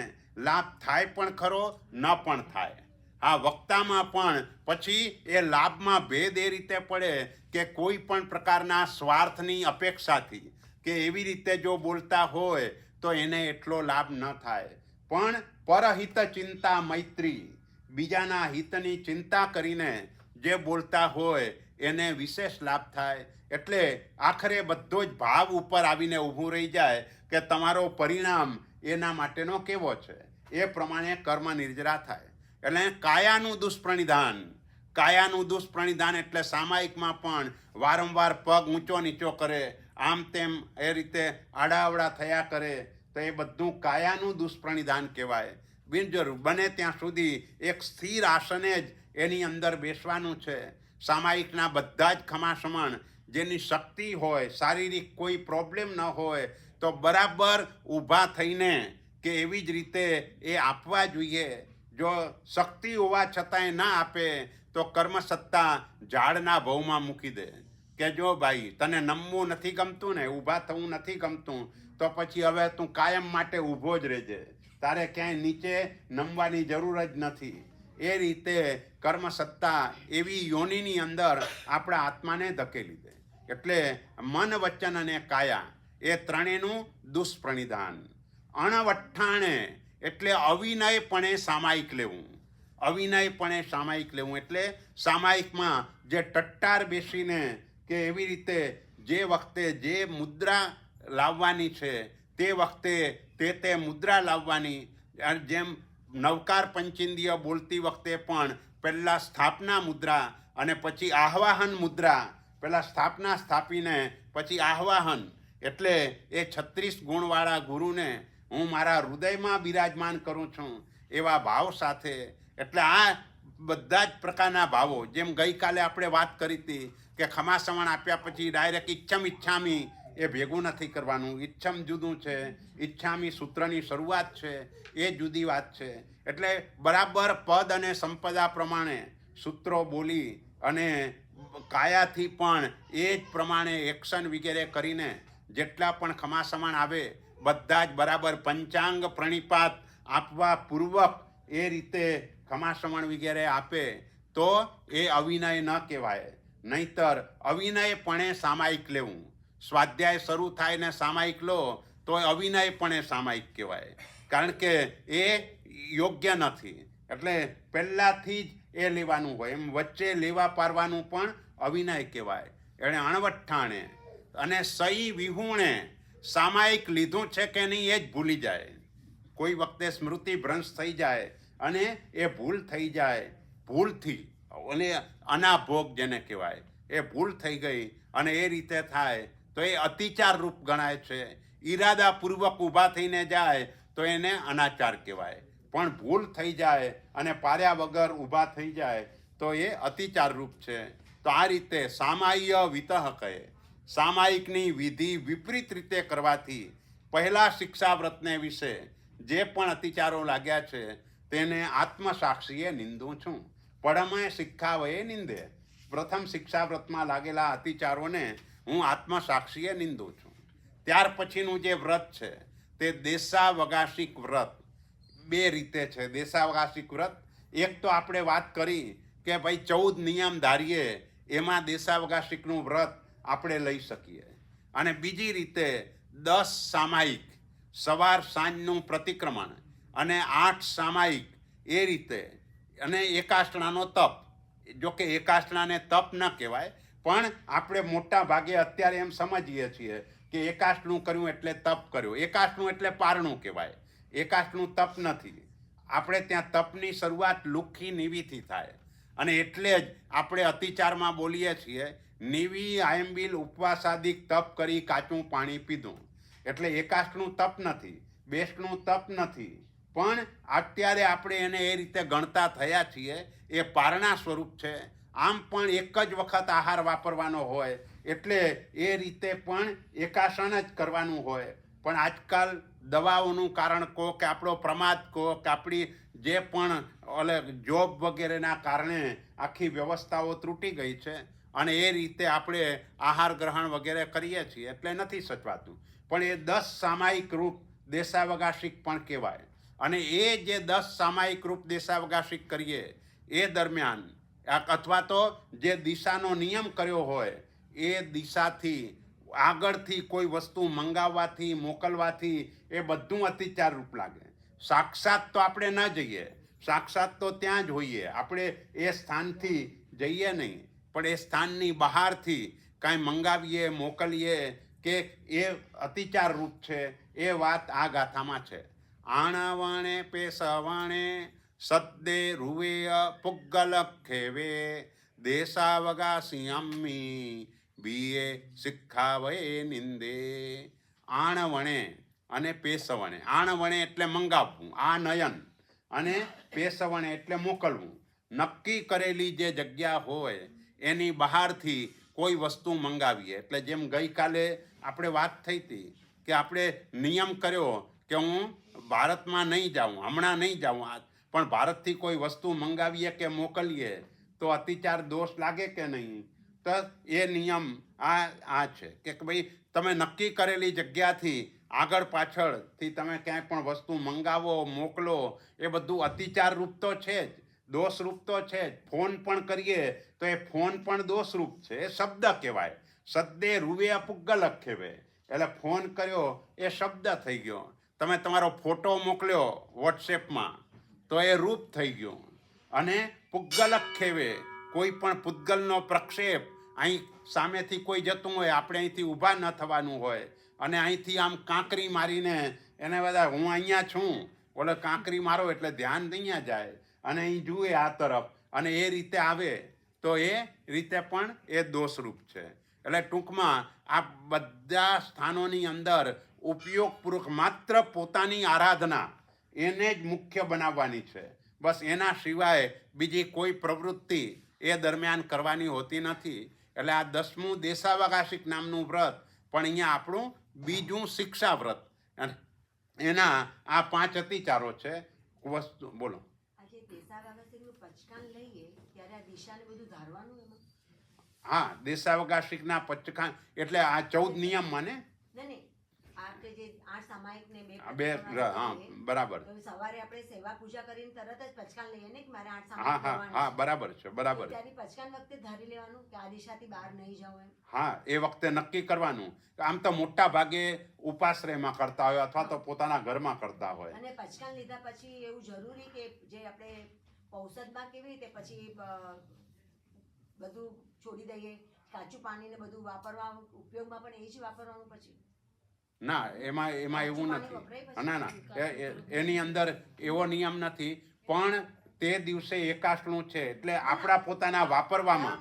લાભ થાય પણ ખરો, ન પણ થાય. આ વક્તામાં પણ પછી એ લાભમાં ભેદ એ રીતે પડે કે કોઈ પણ પ્રકારના સ્વાર્થની અપેક્ષાથી કે એવી રીતે જો બોલતા હોય તો એને એટલો લાભ ન થાય. પણ પરહિત ચિંતા મૈત્રી, બીજાના હિતની ચિંતા કરીને જે બોલતા હોય એને વિશેષ લાભ થાય. એટલે આખરે બધો જ ભાવ ઉપર આવીને ઊભું રહી જાય કે તમારો પરિણામ એના માટેનો કેવો છે, એ પ્રમાણે કર્મ નિર્જરા થાય. એટલે કાયાનું દુષ્પ્રણિધાન, કાયાનું દુષ્પ્રણિધાન એટલે સામાયિકમાં પણ વારંવાર પગ ઊંચો નીચો કરે, આમ તેમ એ રીતે આડાઅવડા થયા કરે, તો એ બધું કાયાનું દુષ્પ્રણિધાન કહેવાય. બિનજરૂર બને ત્યાં સુધી એક સ્થિર આસને જ એની અંદર બેસવાનું છે. સામાયિકના બધા જ ખમાસમણ જેની શક્તિ હોય, શારીરિક કોઈ પ્રોબ્લેમ ન હોય, તો બરાબર ઊભા થઈને કે એવી જ રીતે એ આપવા જોઈએ. જો શક્તિ હોવા છતાંય ના આપે તો કર્મસત્તા ઝાડના ભવમાં મૂકી દે કે જો ભાઈ તને નમવું નથી ગમતું ને, ઊભા થવું નથી ગમતું, તો પછી હવે તું કાયમ માટે ઊભો જ રહેજે, તારે ક્યાંય નીચે નમવાની જરૂર જ નથી. એ રીતે કર્મસત્તા એવી યોનિની અંદર આપણા આત્માને ધકેલી દે. એટલે મન, વચન અને કાયા એ ત્રણેયનું દુષ્પ્રણિધાન. અણવઠ્ઠાણે એટલે અવિનયપણે સામાયિક લેવું. અવિનયપણે સામાયિક લેવું એટલે સામાયિકમાં જે ટટ્ટાર બેસીને કે એવી રીતે જે વખતે જે મુદ્રા લાવવાની છે તે વખતે તે મુદ્રા લાવવાની. જેમ નવકાર પંચેન્દ્રિય બોલતી વખતે પણ પહેલાં સ્થાપના મુદ્રા અને પછી આહ્વાહન મુદ્રા, પહેલાં સ્થાપના સ્થાપીને પછી આહ્વાહન. એટલે એ 36 ગુણવાળા ગુરુને હું મારા હૃદયમાં બિરાજમાન કરું છું એવા ભાવ સાથે. એટલે આ બધા જ પ્રકારના ભાવો, જેમ ગઈકાલે આપણે વાત કરી હતી કે ખમાસમણ આપ્યા પછી ડાયરેક્ટ ઈચ્છામી એ ભેગું નથી કરવાનું. ઈચ્છમ જુદું છે, ઈચ્છામી સૂત્રની શરૂઆત છે, એ જુદી વાત છે. એટલે બરાબર પદ અને સંપદા પ્રમાણે સૂત્રો બોલી અને કાયાથી પણ એ જ પ્રમાણે એક્શન વગેરે કરીને જેટલા પણ ખમાસમણ આવે બધા જ બરાબર પંચાંગ પ્રણિપાત આપવા પૂર્વક એ રીતે ખમાસમણ વગેરે આપે તો એ અવિનય ન કહેવાય. નહીતર અવિનયપણે સામાયિક લેવું, સ્વાધ્યાય શરૂ થાય ને સામાયિક લો તો અવિનયપણે સામાયિક કહેવાય, કારણ કે એ યોગ્ય નથી. એટલે પહેલાંથી જ એ લેવાનું હોય, એમ વચ્ચે લેવા પારવાનું પણ અવિનય કહેવાય. એણે અણવઠ્ઠાણે અને સહી વિહુણે સામાયિક લીધું છે કે નહીં એ જ ભૂલી જાય. કોઈ વખતે સ્મૃતિ ભ્રંશ થઈ જાય અને એ ભૂલ થઈ જાય, ભૂલથી અને અનાભોગ જેને કહેવાય એ ભૂલ થઈ ગઈ અને એ રીતે થાય તો એ અતિચાર રૂપ ગણાય છે. ઈરાદાપૂર્વક ઊભા થઈને જાય તો એને અનાચાર કહેવાય, પણ ભૂલ થઈ જાય અને પાર્યા વગર ઊભા થઈ જાય તો એ અતિચાર રૂપ છે. તો આ રીતે સામાય્ય વિતઃ કહે, સામાયિકની વિધિ વિપરીત રીતે કરવાથી પહેલા શિક્ષાવ્રતને વિશે જે પણ અતિચારો લાગ્યા છે તેને આત્મસાક્ષીએ નિંદું છું. પડમય શિક્ષાવયે નિંદે. પ્રથમ શિક્ષાવ્રતમાં લાગેલા અતિચારોને હું આત્મસાક્ષીએ નિંદું છું. ત્યાર પછીનું જે વ્રત છે તે દેશાવકાશિક વ્રત. બે રીતે છે દેશાવકાશિક વ્રત. એક તો આપણે વાત કરી કે ભાઈ 14 નિયમ ધારીએ એમાં દેશાવકાશિકનું વ્રત આપણે લઈ શકીએ. અને બીજી રીતે 10 સામાયિક સવાર સાંજનું પ્રતિક્રમણ અને 8 સામાયિક એ રીતે અને એકાષ્ટણાનો તપ. જો કે એકાષ્ટણાને તપ ન કહેવાય, પણ આપણે મોટા ભાગે અત્યારે એમ સમજીએ છીએ કે એકાષ્ટનું કર્યું એટલે તપ કર્યું. એકાષ્ટનું એટલે પારણું કહેવાય, એકાષ્ટનું તપ નથી. આપણે ત્યાં તપની શરૂઆત લુખ્ખી નીવીથી થાય. અને એટલે જ આપણે અતિચારમાં બોલીએ છીએ નીવી આયંબિલ ઉપવાસાદિક તપ કરી કાચું પાણી પીધું. એટલે એકાષ્ટનું તપ નથી, બેસ્ટનું તપ નથી, પણ અત્યારે આપણે એને એ રીતે ગણતા થયા છીએ એ પારણા સ્વરૂપ છે. આમ પણ એક જ વખત આહાર વાપરવાનો હોય એટલે એ રીતે પણ એકાસન જ કરવાનું હોય. પણ આજકાલ દવાઓનું કારણ કહો કે આપણો પ્રમાદ કહો કે આપણી જે પણ જોબ વગેરેના કારણે આખી વ્યવસ્થાઓ તૂટી ગઈ છે અને એ રીતે આપણે આહાર ગ્રહણ વગેરે કરીએ છીએ એટલે નથી સચવાતું. પણ એ 10 સામાયિક રૂપ દેશાવકાશિક પણ કહેવાય. અને એ જે 10 સામાયિક રૂપ દેશાવકાશિક કરીએ એ દરમિયાન અથવા તો જે દિશાનો નિયમ કર્યો હોય એ દિશાથી આગળથી કોઈ વસ્તુ મંગાવવાથી મોકલવાથી એ બધું અતિચાર રૂપ લાગે. સાક્ષાત તો આપણે ન જઈએ, સાક્ષાત તો ત્યાં જ હોઈએ, આપણે એ સ્થાનથી જઈએ નહીં, પણ એ સ્થાનની બહારથી કાંઈ મંગાવીએ મોકલીએ કે એ અતિચાર રૂપ છે. એ વાત આ ગાથામાં છે. આણવણે પેસવણે સદ્દે રૂવે પુગ્ગલ ખેવે દેશાવકાશી અમ્મી બીએ શિક્ષાવયે નિંદે. આણવણે અને પેસવણે. આણવણે એટલે મંગાવવું, આ નયન, અને પેસવણે એટલે મોકલવું. નક્કી કરેલી જે જગ્યા હોય એની બહારથી કોઈ વસ્તુ મંગાવીએ. એટલે જેમ ગઈકાલે આપણે વાત થઈ હતી કે આપણે નિયમ કર્યો કે હું ભારતમાં નહીં જાઉં, હમણાં નહીં જાઉં, પણ ભારતથી કોઈ વસ્તુ મંગાવીએ કે મોકલીએ તો અતિચાર દોષ લાગે કે નહીં? તો એ નિયમ આ છે કે ભાઈ તમે નક્કી કરેલી જગ્યાથી આગળ પાછળથી તમે ક્યાંય પણ વસ્તુ મંગાવો મોકલો એ બધું અતિચાર રૂપ તો છે જ, દોષ રૂપ તો છે જ. ફોન પણ કરીએ તો એ ફોન પણ દોષ રૂપ છે, એ શબ્દ કહેવાય. સદ્દે રૂવે પુગ્ગલ ખેવે એટલે ફોન કર્યો એ શબ્દ થઈ ગયો. તમે તમારો ફોટો મોકલ્યો વોટ્સએપમાં તો એ રૂપ થઈ ગયો. અને પુગ્ગલ ખેવે કોઈ પણ પુદ્ગલનો પ્રક્ષેપ, અહીં સામેથી કોઈ જતું હોય, આપણે અહીંથી ઊભા ન થવાનું હોય અને અહીંથી આમ કાંકરી મારીને એને બધા હું અહીંયા છું, ઓલે કાંકરી મારો એટલે ધ્યાન અહીંયા જાય અને અહીં જુએ આ તરફ અને એ રીતે આવે તો એ રીતે પણ એ દોષરૂપ છે. એટલે ટૂંકમાં આ બધા સ્થાનોની અંદર ઉપયોગપૂર્વક માત્ર પોતાની આરાધના એને જ મુખ્ય બનાવવાની છે. બસ એના સિવાય બીજી કોઈ પ્રવૃત્તિ એ દરમિયાન કરવાની હોતી નથી. એટલે આ 10મું દેશાવકાશિક નામનું વ્રત પણ અહીંયા આપણું બીજું શિક્ષા વ્રત. એના આ 5 અતિચારો છે. વસ્તુ બોલો. હા, દેશાવકાશિકના પચકાન એટલે આ 14 નિયમમાં ને બે હા બરાબર. સવારે આપણે સેવા પૂજા કરીને તરત જ પચકાન લઈએ ને કે મારે 8 હા હા હા બરાબર છે બરાબર. ત્યારે પચકાન વખતે ધારી લેવાનું કે આ દિશાથી બહાર નહીં જાવ એમ. હા, એ વખતે નક્કી કરવાનું. આમ તો મોટા ભાગે ઉપાશ્રયમાં કરતા હોય અથવા તો પોતાના ઘરમાં કરતા હોય. અને પચકાન લીધા પછી એવું જરૂરી કે જે આપણે ઔષધમાં કેવી રીતે પછી બધું છોડી દઈએ, કાચું પાણી ને બધું વાપરવા ઉપયોગમાં પણ એ જ વાપરવાનું પછી? ના, એમાં એવું નથી. ના એની અંદર એવો નિયમ નથી. પણ તે દિવસે એકાષ્ટનું છે એટલે આપણા પોતાના વાપરવામાં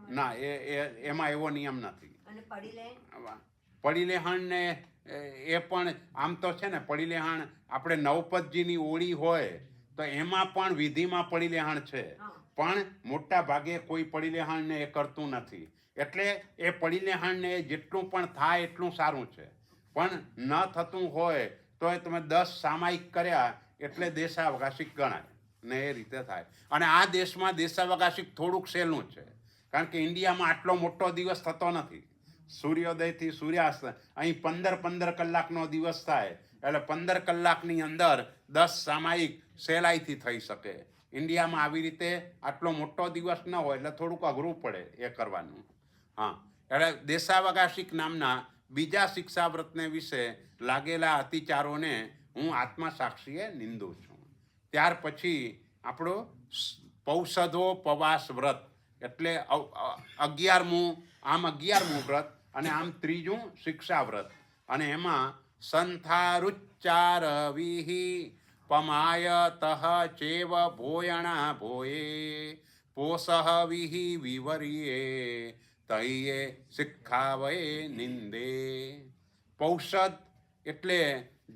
ના એમાં એવો નિયમ નથી. પડીલેહણ ને એ પણ આમ તો છે ને, પડીલેહણ આપણે નવપતજીની ઓળી હોય તો એમાં પણ વિધિમાં પડીલેહણ છે, પણ મોટા ભાગે કોઈ પડીલેહણ ને એ કરતું નથી. એટલે એ પડીને હણને જેટલું પણ થાય એટલું સારું છે, પણ ન થતું હોય તો એ તમે 10 સામાયિક કર્યા એટલે દેશાવકાશિક ગણાય ને એ રીતે થાય. અને આ દેશમાં દેશાવકાશિક થોડુંક સહેલું છે, કારણ કે ઇન્ડિયામાં આટલો મોટો દિવસ થતો નથી. સૂર્યોદયથી સૂર્યાસ્ત અહીં 15 કલાકનો દિવસ થાય, એટલે 15 કલાકની અંદર 10 સામાયિક સહેલાઈથી થઈ શકે. ઇન્ડિયામાં આવી રીતે આટલો મોટો દિવસ ન હોય એટલે થોડુંક અઘરું પડે એ કરવાનું. હા, એટલે દેશાવકાશિક નામના બીજા શિક્ષાવ્રતને વિશે લાગેલા અતિચારોને હું આત્મસાક્ષીએ નિંદું છું. ત્યાર પછી આપણો પૌષધોપવાસ વ્રત એટલે 11મું વ્રત અને આમ 3જું શિક્ષાવ્રત. અને એમાં સંથારુચ્ચાર વિહિ પમાયતઃ ચેવ ભોયણા ભોયે પોષઃ વિહિ વિવર્યે તૈયે શિક્ષાવયે નિંદે. પૌષધ એટલે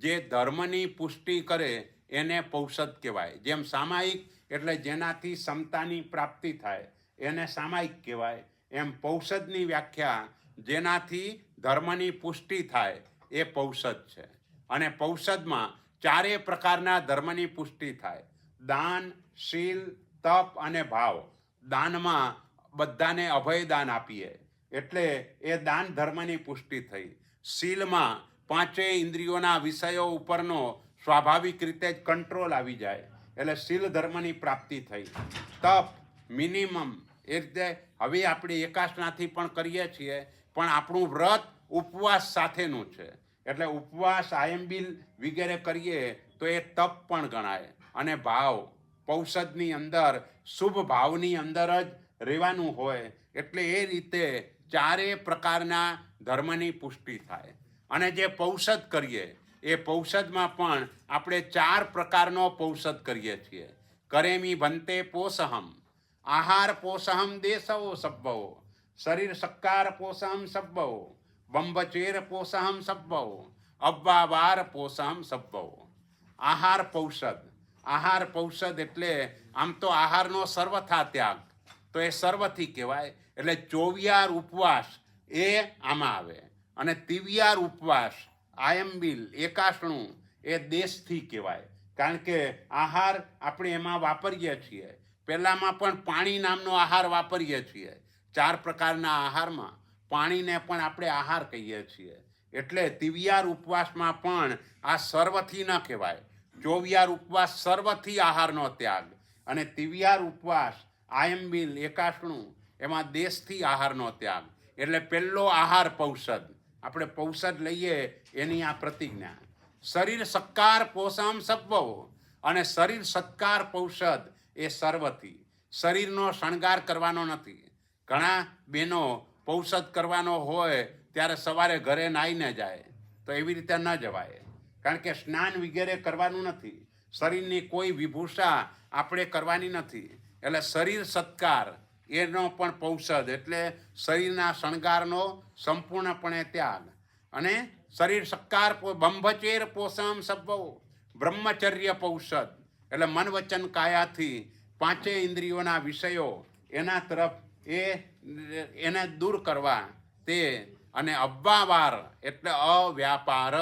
જે ધર્મની પુષ્ટિ કરે એને પૌષધ કહેવાય. જેમ સામાયિક એટલે જેનાથી સમતાની પ્રાપ્તિ થાય એને સામાયિક કહેવાય, એમ પૌષધની વ્યાખ્યા જેનાથી ધર્મની પુષ્ટિ થાય એ પૌષધ છે. અને પૌષધમાં 4 પ્રકારના ધર્મની પુષ્ટિ થાય: દાન, શીલ, તપ અને ભાવ. દાનમાં બધાને અભયદાન આપીએ એટલે એ દાન ધર્મની પુષ્ટિ થઈ. શીલમાં 5 ઇન્દ્રિયોના વિષયો ઉપરનો સ્વાભાવિક રીતે જ કંટ્રોલ આવી જાય એટલે શીલ ધર્મની પ્રાપ્તિ થઈ. તપ મિનિમમ એ રીતે હવે આપણે એકાસનાથી પણ કરીએ છીએ, પણ આપણું વ્રત ઉપવાસ સાથેનું છે એટલે ઉપવાસ આયંબિલ વગેરે કરીએ તો એ તપ પણ ગણાય. અને ભાવ પૌષધની અંદર શુભ ભાવની અંદર જ રહેવાનું હોય એટલે એ રીતે 4 પ્રકારના ધર્મની પુષ્ટિ થાય. અને જે પૌષધ કરીએ એ પૌષધમાં પણ આપણે 4 પ્રકારનો પૌષધ કરીએ છીએ. કરેમી ભંતે પોષહમ, આહાર પોષહમ દેશવો સબ્બવો, શરીર સક્કાર પોષહમ સબ્બવો, બંબચેર પોષહમ સબ્બવો, અવ્વાવાર પોષહમ સબ્બવો. આહાર પૌષધ એટલે આમ તો આહારનો સર્વથા ત્યાગ, તો એ સર્વથી કહેવાય. એટલે 24 ઉપવાસ એ આમાં આવે. અને 23 ઉપવાસ આયંબિલ એકાસણું એ દેશથી કહેવાય, કારણ કે આહાર આપણે એમાં વાપરીએ છીએ. પહેલામાં પણ પાણી નામનો આહાર વાપરીએ છીએ. 4 પ્રકારના આહારમાં પાણીને પણ આપણે આહાર કહીએ છીએ. એટલે 23 ઉપવાસમાં પણ આ સર્વથી ન કહેવાય. 24 ઉપવાસ સર્વથી આહારનો ત્યાગ, અને 23 ઉપવાસ આયંબિલ એકાસણું એમાં દેશથી આહારનો ત્યાગ. એટલે પહેલો આહાર પૌષધ, આપણે પૌષધ લઈએ એની આ પ્રતિજ્ઞા. શરીર સત્કાર પોષમ સબ્બવો, અને શરીર સત્કાર પૌષધ એ સર્વથી. શરીરનો શણગાર કરવાનો નથી. ઘણા બહેનો પૌષધ કરવાનો હોય ત્યારે સવારે ઘરે નાહીને જાય, તો એવી રીતે ન જવાય, કારણ કે સ્નાન વગેરે કરવાનું નથી. શરીરની કોઈ વિભૂષા આપણે કરવાની નથી. એટલે શરીર સત્કાર એનો પણ પૌષધ એટલે શરીરના શણગારનો સંપૂર્ણપણે ત્યાગ. અને શરીર સત્કાર બંભચેર પોષમ સબ્બવો, બ્રહ્મચર્ય પૌષધ એટલે મન વચન કાયાથી 5 ઇન્દ્રિયોના વિષયો એના તરફ એને દૂર કરવા તે. અને અવ્વાવાર એટલે અવ્યાપાર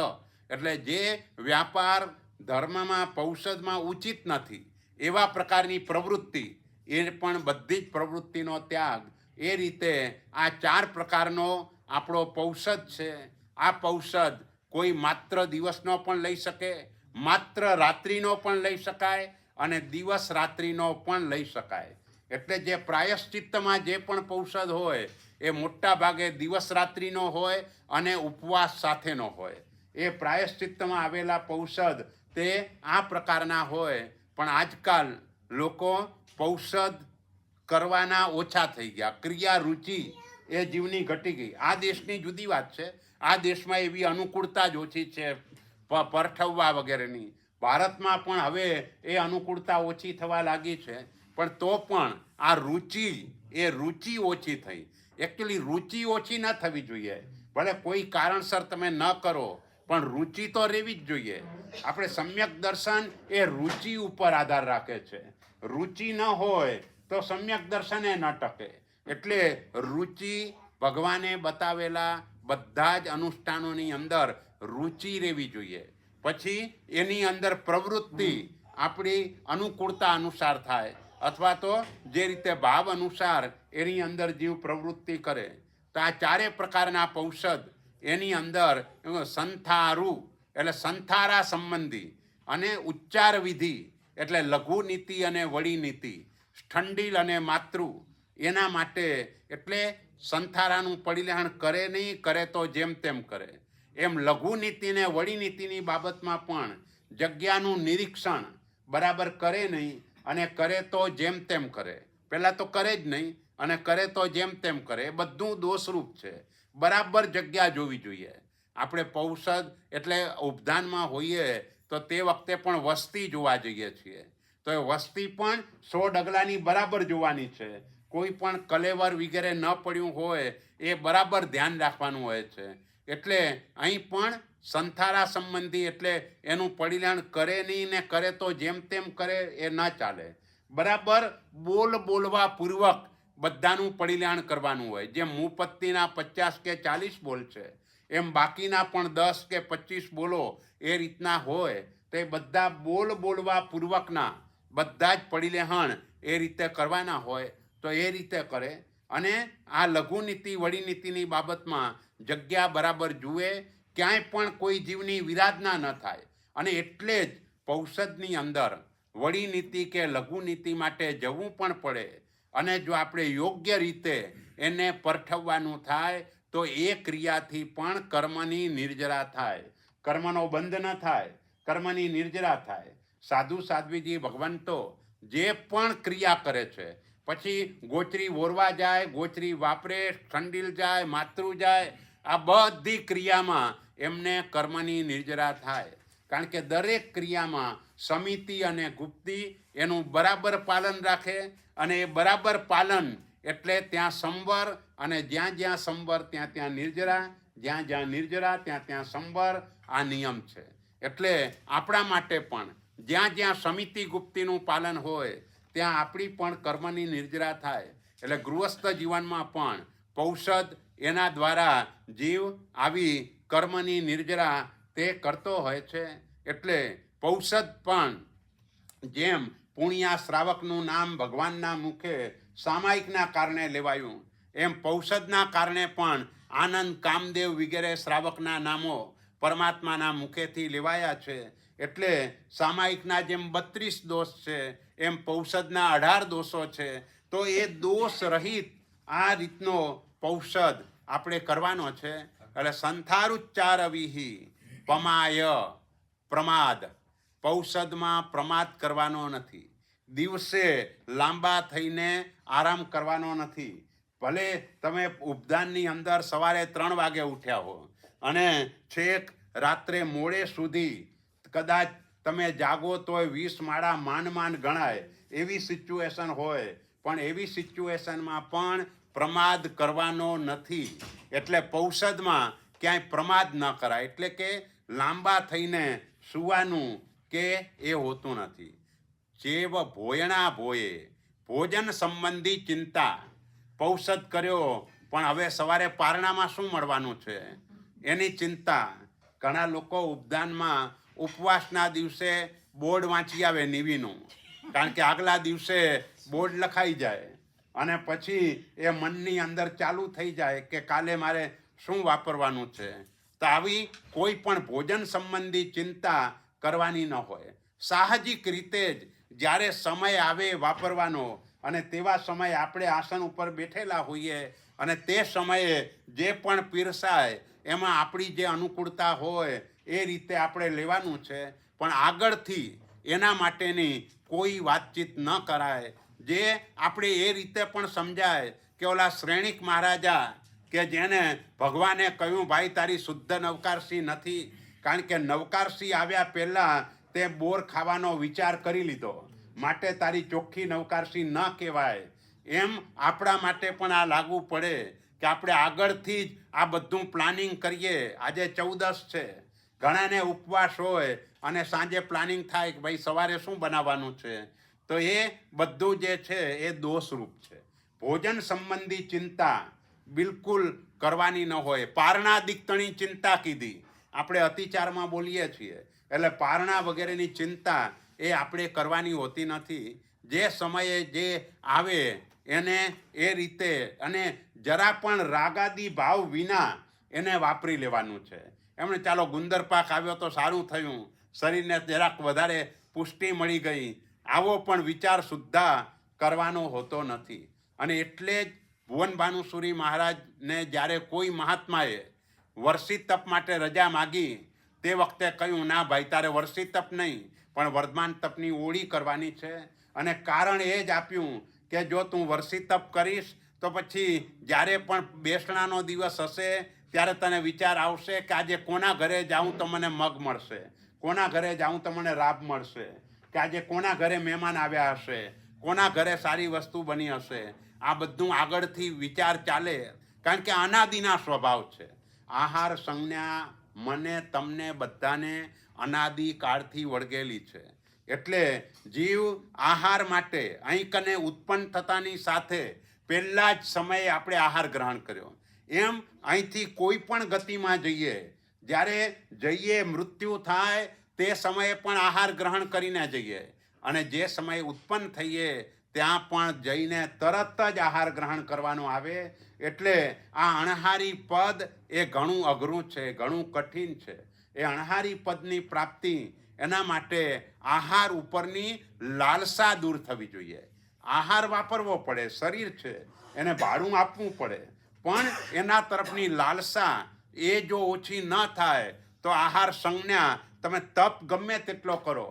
એટલે જે વ્યાપાર ધર્મમાં પૌષધમાં ઉચિત નથી એવા પ્રકારની પ્રવૃત્તિ, એ પણ બધી જ પ્રવૃત્તિનો ત્યાગ. એ રીતે આ 4 પ્રકારનો આપણો પૌષધ છે. આ પૌષધ કોઈ માત્ર દિવસનો પણ લઈ શકે, માત્ર રાત્રિનો પણ લઈ શકાય, અને દિવસ રાત્રિનો પણ લઈ શકાય. એટલે જે પ્રાયશ્ચિત્તમાં જે પણ પૌષધ હોય એ મોટા ભાગે દિવસ રાત્રિનો હોય અને ઉપવાસ સાથેનો હોય. એ પ્રાયશ્ચિત્તમાં આવેલા પૌષધ તે આ પ્રકારના હોય. પણ આજકાલ લોકો પૌષધ કરવાના ઓછા થઈ ગયા. ક્રિયા રુચિ એ જીવની ઘટી ગઈ. આ દેશની જુદી વાત છે. આ દેશમાં એવી અનુકૂળતા જ ઓછી છે પરઠવવા વગેરેની. ભારતમાં પણ હવે એ અનુકૂળતા ઓછી થવા લાગી છે. પણ તો પણ આ રુચિ ઓછી થઈ. એકચ્યુઅલી રુચિ ઓછી ન થવી જોઈએ. ભલે કોઈ કારણસર તમે ન કરો, પણ રુચિ તો રહેવી જ જોઈએ. આપણે સમ્યક દર્શન એ રુચિ ઉપર આધાર રાખે છે. રુચિ ન હોય તો સમ્યક દર્શન એ ન ટકે. એટલે રુચિ ભગવાને બતાવેલા બધા જ અનુષ્ઠાનોની અંદર રુચિ રહેવી જોઈએ. પછી એની અંદર પ્રવૃત્તિ આપણી અનુકૂળતા અનુસાર થાય, અથવા તો જે રીતે ભાવ અનુસાર એની અંદર જીવ પ્રવૃત્તિ કરે. તો આ ચારે પ્રકારના પૌષધ એની અંદર સંથારુ એટલે સંથારા સંબંધી, અને ઉચ્ચાર વિધિ એટલે લઘુ નીતિ અને વળી નીતિ, ઠંડીલ અને માતૃ એના માટે. એટલે સંથારાનું પરિલેહણ કરે નહીં, કરે તો જેમ તેમ કરે. એમ લઘુ નીતિ ને વળી નીતિની બાબતમાં પણ જગ્યાનું નિરીક્ષણ બરાબર કરે નહીં, અને કરે તો જેમ તેમ કરે. પહેલાં તો કરે જ નહીં, અને કરે તો જેમ તેમ કરે. એ બધું દોષરૂપ છે. બરાબર જગ્યા જોવી જોઈએ. આપણે પૌષધ એટલે ઉપધાનમાં હોઈએ તો તે વખતે પણ વસ્તી જોવા જઈએ છીએ. તો એ વસ્તી પણ 100 ડગલાની બરાબર જોવાની છે. કોઈ પણ કલેવર વગેરે ન પડ્યું હોય એ બરાબર ધ્યાન રાખવાનું હોય છે. એટલે અહીં પણ સંથારા સંબંધી એટલે એનું પરિલેહણ કરે નહીં ને કરે તો જેમ તેમ કરે એ ન ચાલે. બરાબર બોલવા પૂર્વક બધાનું પરિલેહણ કરવાનું હોય. જેમ મુપત્તિના 50 કે 40 બોલ છે, એમ બાકીના પણ 10 કે 25 બોલો એ રીતના હોય. તો એ બધા બોલવા પૂર્વકના બધા જ પરિલેહણ એ રીતે કરવાના હોય. તો એ રીતે કરે. અને આ લઘુ નીતિ વળી નીતિની બાબતમાં જગ્યા બરાબર જુએ, ક્યાંય પણ કોઈ જીવની વિરાધના ન થાય. અને એટલે જ પૌષધની અંદર વળી નીતિ કે લઘુ નીતિ માટે જવું પણ પડે. અને જો આપણે યોગ્ય રીતે એને પરઠવવાનું થાય તો એ ક્રિયાથી પણ કર્મની નિર્જરા થાય. કર્મનો બંધ ન થાય, કર્મની નિર્જરા થાય. સાધુ સાધ્વીજી ભગવંતો જે પણ ક્રિયા કરે છે, પછી ગોચરી ઓરવા જાય, ગોચરી વાપરે, ઠંડીલ જાય, માતૃ જાય, આ બધી ક્રિયામાં એમને કર્મની નિર્જરા થાય. કારણ કે દરેક ક્રિયામાં સમિતિ અને ગુપ્તિ એનું બરાબર પાલન રાખે. અને એ બરાબર પાલન એટલે ત્યાં સંવર, અને જ્યાં જ્યાં સંવર ત્યાં ત્યાં નિર્જરા, જ્યાં જ્યાં નિર્જરા ત્યાં ત્યાં સંવર. આ નિયમ છે. એટલે આપણા માટે પણ જ્યાં જ્યાં સમિતિ ગુપ્તિનું પાલન હોય ત્યાં આપણી પણ કર્મની નિર્જરા થાય. એટલે ગૃહસ્થ જીવનમાં પણ પૌષધ એના દ્વારા જીવ આવી કર્મની નિર્જરા તે કરતો હોય છે. એટલે પૌષધ પણ જેમ પુણ્યા શ્રાવકનું નામ ભગવાનના મુખે સામાયિકના કારણે લેવાયું, એમ પૌષધના કારણે પણ આનંદ, કામદેવ વગેરે શ્રાવકના નામો પરમાત્માના મુખેથી લેવાયા છે. એટલે સામાયિકના જેમ 32 દોષ છે, એમ પૌષધના 18 દોષો છે. તો એ દોષ રહિત આ રીતનો પૌષધ આપણે કરવાનો છે. એટલે સંથારુચ્ચાર વિહિ પમાય પ્રમાદ. પૌષધમાં પ્રમાદ કરવાનો નથી. દિવસે લાંબા થઈને આરામ કરવાનો નથી. ભલે તમે ઉપધાનની અંદર સવારે 3 વાગે ઉઠ્યા હો અને છેક રાત્રે મોડે સુધી કદાચ તમે જાગો તોય 20 માળા માંડ ગણાય એવી સિચ્યુએશન હોય, પણ એવી સિચ્યુએશનમાં પણ પ્રમાદ કરવાનો નથી. એટલે પૌષધમાં ક્યાંય પ્રમાદ ન કરાય. એટલે કે લાંબા થઈને સુવાનું કે એ હોતું નથી. જેવ ભોયણા ભોયે, ભોજન સંબંધી ચિંતા. પૌષધ કર્યો પણ હવે સવારે પારણામાં શું મળવાનું છે એની ચિંતા. ઘણા લોકો ઉપદાનમાં ઉપવાસના દિવસે બોર્ડ વાંચી આવે નિવીનું, કારણ કે આગલા દિવસે બોર્ડ લખાઈ જાય અને પછી એ મનની અંદર ચાલુ થઈ જાય કે કાલે મારે શું વાપરવાનું છે. તો આવી કોઈ પણ ભોજન સંબંધી ચિંતા કરવાની ન હોય. સાહજિક રીતે જ જ્યારે સમય આવે વાપરવાનો, અને તેવા સમયે આપણે આસન ઉપર બેઠેલા હોઈએ અને તે સમયે જે પણ પીરસાય એમાં આપણી જે અનુકૂળતા હોય એ રીતે આપણે લેવાનું છે. પણ આગળથી એના માટેની કોઈ વાતચીત ન કરાય. જે આપણે એ રીતે પણ સમજાય કે ઓલા શ્રેણિક મહારાજા કે જેને ભગવાને કહ્યું ભાઈ તારી શુદ્ધ નવકારસી નથી, કારણ કે નવકારસી આવ્યા પહેલાં તે બોર ખાવાનો વિચાર કરી લીધો, માટે તારી ચોખ્ખી નવકારસી ન કહેવાય. એમ આપણા માટે પણ આ લાગુ પડે કે આપણે આગળથી જ આ બધું પ્લાનિંગ કરીએ. આજે 14 છે, ઘણાને ઉપવાસ હોય અને સાંજે પ્લાનિંગ થાય કે ભાઈ સવારે શું બનાવવાનું છે. તો એ બધું જે છે એ દોષરૂપ છે. ભોજન સંબંધી ચિંતા બિલકુલ કરવાની ન હોય. પારણા દીકતણી ચિંતા કીધી, આપણે અતિચારમાં બોલીએ છીએ, એટલે પારણા વગેરેની ચિંતા એ આપણે કરવાની હોતી નથી. જે સમયે જે આવે એને એ રીતે અને જરા પણ રાગાદી ભાવ વિના એને વાપરી લેવાનું છે. એમણે ચાલો ગુંદર પાક આવ્યો તો સારું થયું, શરીરને જરાક વધારે પુષ્ટિ મળી ગઈ, આવો પણ વિચાર સુદ્ધા કરવાનો હોતો નથી. અને એટલે જ ભુવન ભાનુસુરી મહારાજને જ્યારે કોઈ મહાત્માએ વર્ષી તપ માટે રજા માગી તે વખતે કહ્યું, ના ભાઈ, તારે વર્ષી તપ નહીં પણ વર્ધમાન તપની ઓળી કરવાની છે. અને કારણ એ જ આપ્યું કે જો તું વર્ષી તપ કરીશ તો પછી જ્યારે પણ બેસણાનો દિવસ હશે ત્યારે તને વિચાર આવશે કે આજે કોના ઘરે જાઉં તો મને મગ મળશે, કોના ઘરે જાઉં તો મને રાબ મળશે, કે આજે કોના ઘરે મહેમાન આવ્યા હશે, કોના ઘરે સારી વસ્તુ બની હશે. આ બધું આગળથી વિચાર ચાલે, કારણ કે અનાદિના સ્વભાવ છે. આહાર સંજ્ઞા મને તમને બધાને અનાદિ કાળથી વળગેલી છે. એટલે જીવ આહાર માટે અહીં કને ઉત્પન્ન થતાની સાથે પહેલા જ સમયે આપણે આહાર ગ્રહણ કર્યો. એમ અહીંથી કોઈ પણ ગતિમાં જઈએ, જ્યારે જઈએ મૃત્યુ થાય તે સમયે પણ આહાર ગ્રહણ કરીને જઈએ, અને જે સમયે ઉત્પન્ન થઈએ ત્યાં પણ જઈને તરત જ આહાર ગ્રહણ કરવાનો આવે. એટલે આ અણહારી પદ એ ઘણું અઘરું છે, ઘણું કઠિન છે. એ અણહારી પદની પ્રાપ્તિ એના માટે આહાર ઉપરની લાલસા દૂર થવી જોઈએ. આહાર વાપરવો પડે, શરીર છે એને ભાડું આપવું પડે, પણ એના તરફની લાલસા એ જો ઓછી ન થાય તો આહાર સંજ્ઞા તમે તપ ગમે તેટલો કરો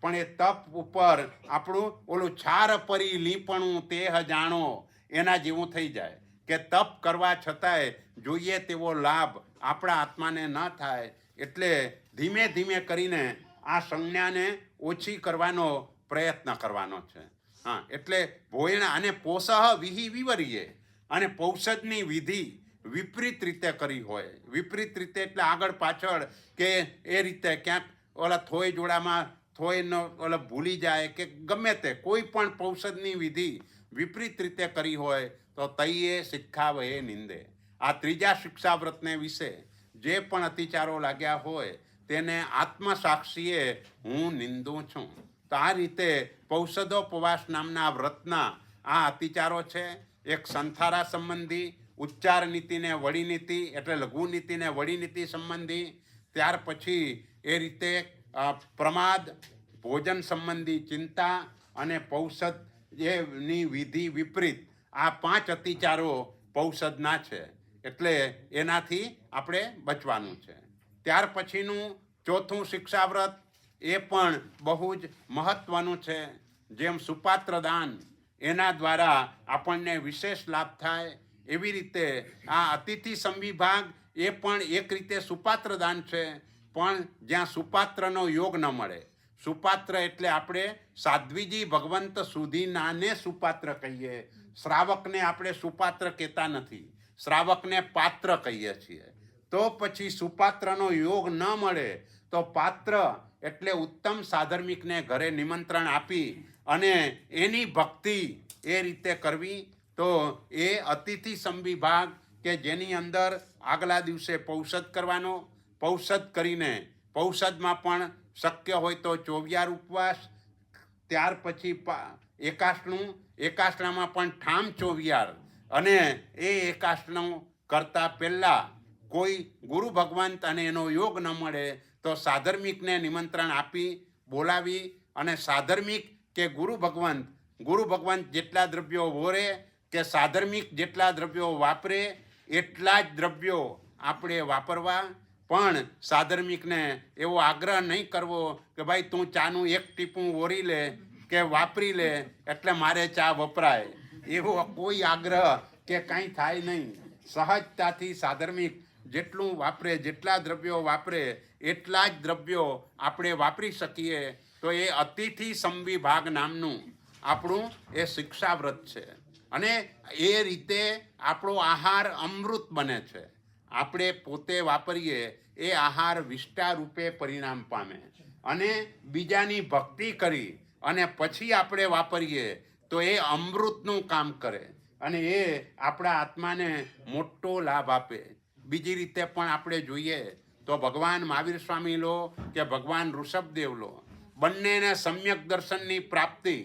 પણ એ તપ ઉપર આપણું ઓલું છાર પરી લીપણું તેહ જાણો એના જેવું થઈ જાય કે તપ કરવા છતાંય જોઈએ તેવો લાભ આપણા આત્માને ન થાય. એટલે ધીમે ધીમે કરીને આ સંજ્ઞાને ઓછી કરવાનો પ્રયત્ન કરવાનો છે. હા, એટલે ભોયણ અને પોષહ વિહિ વિવરીએ, અને પૌષદની વિધિ વિપરીત રીતે કરી હોય. વિપરીત રીતે એટલે આગળ પાછળ કે એ રીતે ક્યાંક ઓલા થોય જોડામાં થોયનો ઓલા ભૂલી જાય કે ગમે તે કોઈ પણ પૌષદની વિધિ વિપરીત રીતે કરી હોય તો તૈયે શિક્ષાવહે નિંદે. આ ત્રીજા શિક્ષાવ્રતને વિશે જે પણ અતિચારો લાગ્યા હોય તેને આત્મસાક્ષીએ હું નિંદું છું. તો આ રીતે પૌષદોપવાસ નામના વ્રતના આ અતિચારો છે. એક સંથારા સંબંધી, ઉચ્ચાર નીતિને વડી નીતિ એટલે લઘુ નીતિને વડી નીતિ સંબંધી, ત્યાર પછી એ રીતે પ્રમાદ, ભોજન સંબંધી ચિંતા અને પૌષદ એની વિધિ વિપરીત, આ 5 અતિચારો પૌષદના છે. એટલે એનાથી આપણે બચવાનું છે. ત્યાર પછીનું ચોથું શિક્ષાવ્રત એ પણ બહુ જ મહત્વનું છે. જેમ સુપાત્ર દાન એના દ્વારા આપણને વિશેષ લાભ થાય, એવી રીતે આ અતિથિ સંવિભાગ એ પણ એક રીતે સુપાત્ર દાન છે. પણ જ્યાં સુપાત્રનો યોગ ન મળે, સુપાત્ર એટલે આપણે સાધ્વીજી ભગવંત સુધીનાને સુપાત્ર કહીએ, શ્રાવકને આપણે સુપાત્ર કહેતા નથી, શ્રાવકને પાત્ર કહીએ છીએ. તો પછી સુપાત્રનો યોગ ન મળે તો પાત્ર એટલે ઉત્તમ સાધર્મિકને ઘરે નિમંત્રણ આપી અને એની ભક્તિ એ રીતે કરવી. તો એ અતિથિ સંવિભાગ કે જેની અંદર આગલા દિવસે પૌષદ કરવાનો, પૌષદ કરીને પૌષદમાં પણ શક્ય હોય તો 24 ઉપવાસ, ત્યાર પછી એકાષ્ટનામાં પણ ઠામ 24, અને એ એકાષ્ટનું કરતાં પહેલાં કોઈ ગુરુ ભગવંત અને એનો યોગ ન મળે તો સાધર્મિકને નિમંત્રણ આપી બોલાવી, અને સાધર્મિક કે ગુરુ ભગવંત જેટલા દ્રવ્યો વોરે કે સાધર્મિક જેટલા દ્રવ્યો વાપરે એટલા જ દ્રવ્યો આપણે વાપરવા. પણ સાધર્મિકને એવો આગ્રહ નહીં કરવો કે ભાઈ તું ચાનું એક ટીપું ઓરી લે કે વાપરી લે એટલે મારે ચા વપરાય, એવો કોઈ આગ્રહ કે કંઈ થાય નહીં. સહજતાથી સાધર્મિક જેટલું વાપરે, જેટલા દ્રવ્યો વાપરે એટલા જ દ્રવ્યો આપણે વાપરી શકીએ. તો એ અતિથિ સંવિભાગ નામનું આપણું એ શિક્ષાવ્રત છે. અને એ રીતે આપણો આહાર અમૃત બને છે. આપણે પોતે વાપરીએ એ આહાર વિષ્ટા રૂપે પરિણામ પામે, અને બીજાની ભક્તિ કરી અને પછી આપણે વાપરીએ તો એ અમૃતનું કામ કરે. અને એ આપણા આત્માને મોટો લાભ આપે. બીજી રીતે પણ આપણે જોઈએ તો ભગવાન મહાવીર સ્વામી લો કે ભગવાન ઋષભદેવ લો, બંનેને સમ્યક દર્શનની પ્રાપ્તિ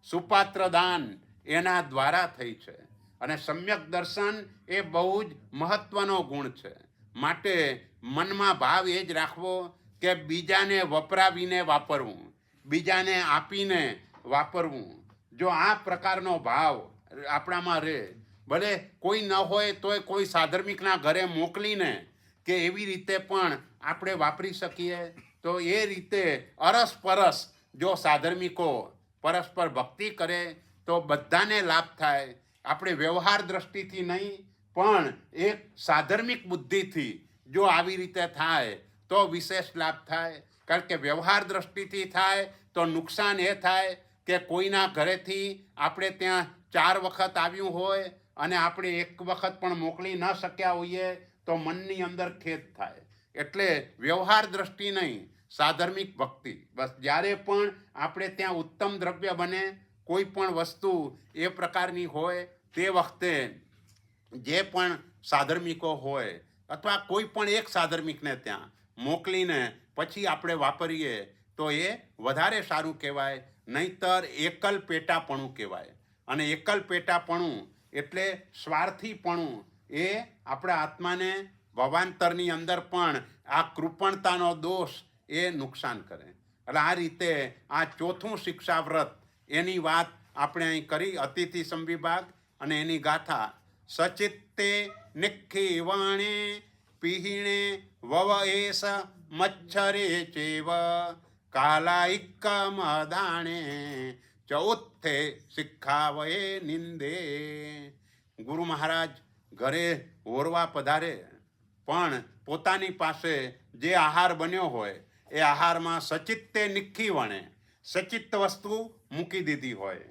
સુપાત્ર દાન એના દ્વારા થઈ છે. અને સમ્યક દર્શન એ બહુ જ મહત્વનો ગુણ છે. માટે મનમાં ભાવ એ જ રાખવો કે બીજાને વપરાવીને વાપરવું, બીજાને આપીને વાપરવું. જો આ પ્રકારનો ભાવ આપણામાં રહે, ભલે કોઈ ન હોય તોય કોઈ સાધર્મિકના ઘરે મોકલીને કે એવી રીતે પણ આપણે વાપરી શકીએ. તો એ રીતે અરસપરસ જો સાધર્મિકો પરસ્પર ભક્તિ કરે તો બધાને લાભ થાય. આપણે વ્યવહાર દ્રષ્ટિથી નહીં પણ એક સાધર્મિક બુદ્ધિથી જો આવી રીતે થાય તો વિશેષ લાભ થાય. કારણ કે વ્યવહાર દ્રષ્ટિથી થાય તો નુકસાન એ થાય કે કોઈના ઘરેથી આપણે ત્યાં 4 વખત આવ્યું હોય અને આપણે 1 વખત પણ મોકલી ન શક્યા હોઈએ તો મનની અંદર ખેદ થાય. એટલે વ્યવહાર દ્રષ્ટિ નહીં, સાધર્મિક ભક્તિ. બસ જ્યારે પણ આપણે ત્યાં ઉત્તમ દ્રવ્ય બને, કોઈ પણ વસ્તુ એ પ્રકારની હોય તે વખતે જે પણ સાધર્મિકો હોય અથવા કોઈ પણ એક સાધર્મિકને ત્યાં મોકલીને પછી આપણે વાપરીએ તો એ વધારે સારું કહેવાય. નહીંતર એકલ પેટાપણું કહેવાય. અને એકલ પેટાપણું એટલે સ્વાર્થીપણું એ આપણા આત્માને ભવાંતરની અંદર પણ આ કૃપણતાનો દોષ એ નુકસાન કરે. એટલે આ રીતે આ 4થું શિક્ષાવ્રત એની વાત આપણે અહીં કરી, અતિથિ સંવિભાગ અને એની ગાથા. સચિત્તે નિખીવાણે પિહીણે વવ એસ મચ્છરે ચેવ કાલાઈક મદાણે ચૌથે શિખાવયે નિંદે. ગુરુ મહારાજ ઘરે ઓરવા પધારે પણ પોતાની પાસે જે આહાર બન્યો હોય એ આહારમાં સચિત્તે નિખી વણે, સચિત્ત વસ્તુ મૂકી દીધી હોય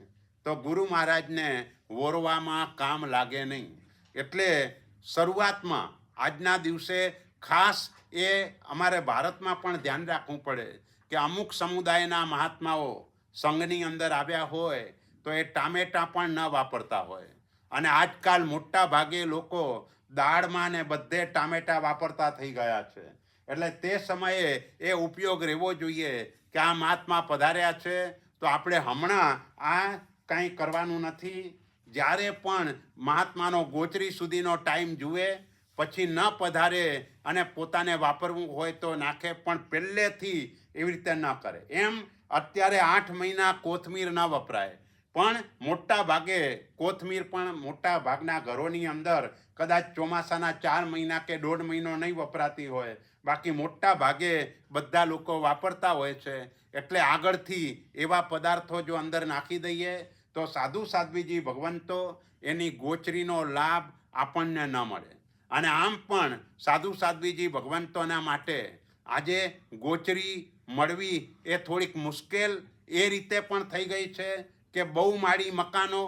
તો ગુરુ મહારાજને વોરવામાં કામ લાગે નહીં. એટલે શરૂઆતમાં આજના દિવસે ખાસ એ અમારે ભારતમાં પણ ધ્યાન રાખવું પડે કે અમુક સમુદાયના મહાત્માઓ સંઘની અંદર આવ્યા હોય તો એ ટામેટાં પણ ન વાપરતા હોય. અને આજકાલ મોટા ભાગે લોકો દાળમાં ને બધે ટામેટાં વાપરતા થઈ ગયા છે. એટલે તે સમયે એ ઉપયોગ રહેવો જોઈએ કે આ મહાત્મા પધાર્યા છે તો આપણે હમણાં આ કંઈ કરવાનું નથી. જ્યારે પણ મહાત્માનો ગોચરી સુધીનો ટાઈમ જુએ પછી ન પધારે અને પોતાને વાપરવું હોય તો નાખે, પણ પહેલેથી એવી રીતે ન કરે. એમ અત્યારે 8 મહિના કોથમીર ન વપરાય, પણ મોટા ભાગે કોથમીર પણ મોટા ભાગના ઘરોની અંદર કદાચ ચોમાસાના 4 મહિના કે 1.5 મહિનો નહીં વપરાતી હોય, બાકી મોટા ભાગે બધા લોકો વાપરતા હોય છે. એટલે આગળથી એવા પદાર્થો જો અંદર નાખી દઈએ તો સાધુ સાધ્વીજી ભગવંતો એની ગોચરીનો લાભ આપણને ન મળે. અને આમ પણ સાધુ સાધ્વીજી ભગવંતોના માટે આજે ગોચરી મળવી એ થોડીક મુશ્કેલ એ રીતે પણ થઈ ગઈ છે કે બહુમાળી મકાનો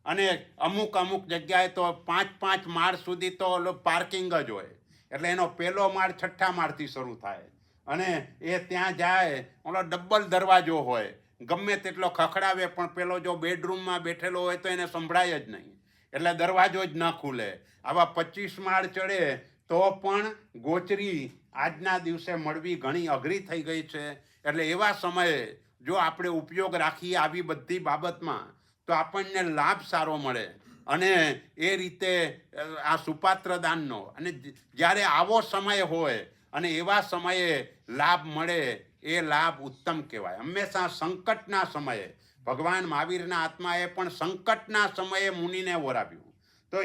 અને અમુક જગ્યાએ તો 5 માળ સુધી તો પાર્કિંગ જ હોય. એટલે એનો પહેલો માળ 6થા માળથી શરૂ થાય અને એ ત્યાં જાય ઓલો ડબલ દરવાજો હોય, ગમે તેટલો ખખડાવે પણ પેલો જો બેડરૂમમાં બેઠેલો હોય તો એને સંભળાય જ નહીં, એટલે દરવાજો જ ન ખુલે. આવા 25 માળ ચડે તો પણ ગોચરી આજના દિવસે મળવી ઘણી અઘરી થઈ ગઈ છે. એટલે એવા સમયે જો આપણે ઉપયોગ રાખીએ આવી બધી બાબતમાં તો આપણને લાભ સારો મળે. અને એ રીતે આ સુપાત્ર દાનનો અને જ્યારે આવો સમય હોય અને એવા સમયે લાભ મળે એ લાભ ઉત્તમ કહેવાય. હંમેશા સંકટના સમયે ભગવાન મહાવીરના આત્માએ પણ સંકટના સમયે મુનિને ઓરાવ્યું તો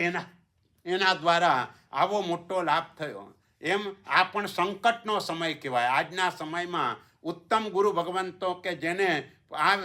એના દ્વારા આવો મોટો લાભ થયો. એમ આ પણ સંકટનો સમય કહેવાય. આજના સમયમાં ઉત્તમ ગુરુ ભગવંતો કે જેને આ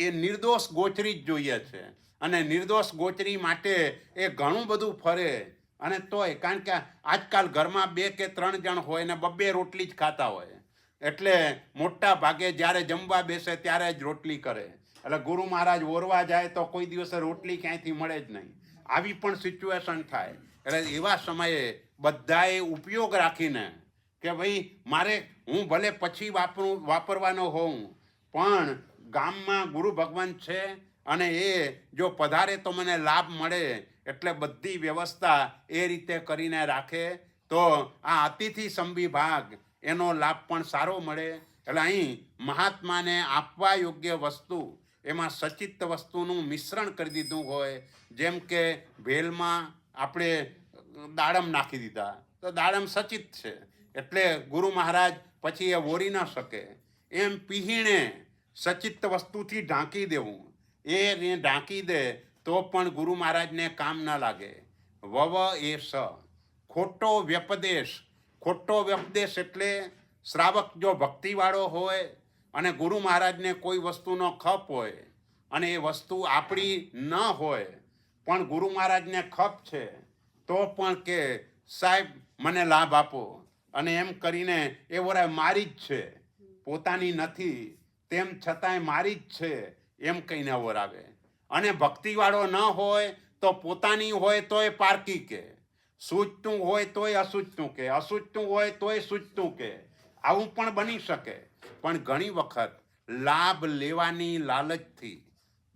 એ નિર્દોષ ગોચરી જ જોઈએ છે અને નિર્દોષ ગોચરી માટે એ ઘણું બધું ફરે. અને તોય કારણ કે આજકાલ ઘરમાં 2 કે 3 જણ હોય ને 2 રોટલી જ ખાતા હોય, એટલે મોટા ભાગે જ્યારે જમવા બેસે ત્યારે જ રોટલી કરે. એટલે ગુરુ મહારાજ ઓરવા જાય તો કોઈ દિવસે રોટલી ક્યાંયથી મળે જ નહીં. આવી પણ સિચ્યુએશન થાય. એટલે એવા સમયે બધાએ ઉપયોગ રાખીને કે ભાઈ મારે હું ભલે પછી વાપરવાનો હોઉં પણ ગામમાં ગુરુ ભગવાન છે અને એ જો પધારે તો મને લાભ મળે, એટલે બધી વ્યવસ્થા એ રીતે કરીને રાખે તો આ અતિથિ સંવિભાગ એનો લાભ પણ સારો મળે. એટલે અહીં મહાત્માને આપવા યોગ્ય વસ્તુ એમાં સચિત્ત વસ્તુનું મિશ્રણ કરી દીધું હોય. જેમ કે ભેલમાં આપણે દાડમ નાખી દીધા તો દાડમ સચિત છે, એટલે ગુરુ મહારાજ પછી એ વોરી ન શકે. એમ પીહીણે સચિત્ત વસ્તુથી ઢાંકી દેવું, એ ઢાંકી દે તો પણ ગુરુ મહારાજને કામ ન લાગે. વવ એ સ ખોટો વ્યપદેશ. ખોટો વ્યપદેશ એટલે શ્રાવક જો ભક્તિવાળો હોય અને ગુરુ મહારાજને કોઈ વસ્તુનો ખપ હોય અને એ વસ્તુ આપણી ન હોય પણ ગુરુ મહારાજને ખપ છે, તો પણ કે સાહેબ મને લાભ આપો, અને એમ કરીને એ વરાય મારી જ છે, પોતાની નથી તેમ છતાંય મારી જ છે એમ કહીને વરાવે. અને ભક્તિવાળો ન હોય તો પોતાની હોય તોય પારકી કે, સૂચતું હોય તોય અસૂચતું કે, અસૂચતું હોય તોય સૂચતું કે. આવું પણ બની શકે. પણ ઘણી વખત લાભ લેવાની લાલચથી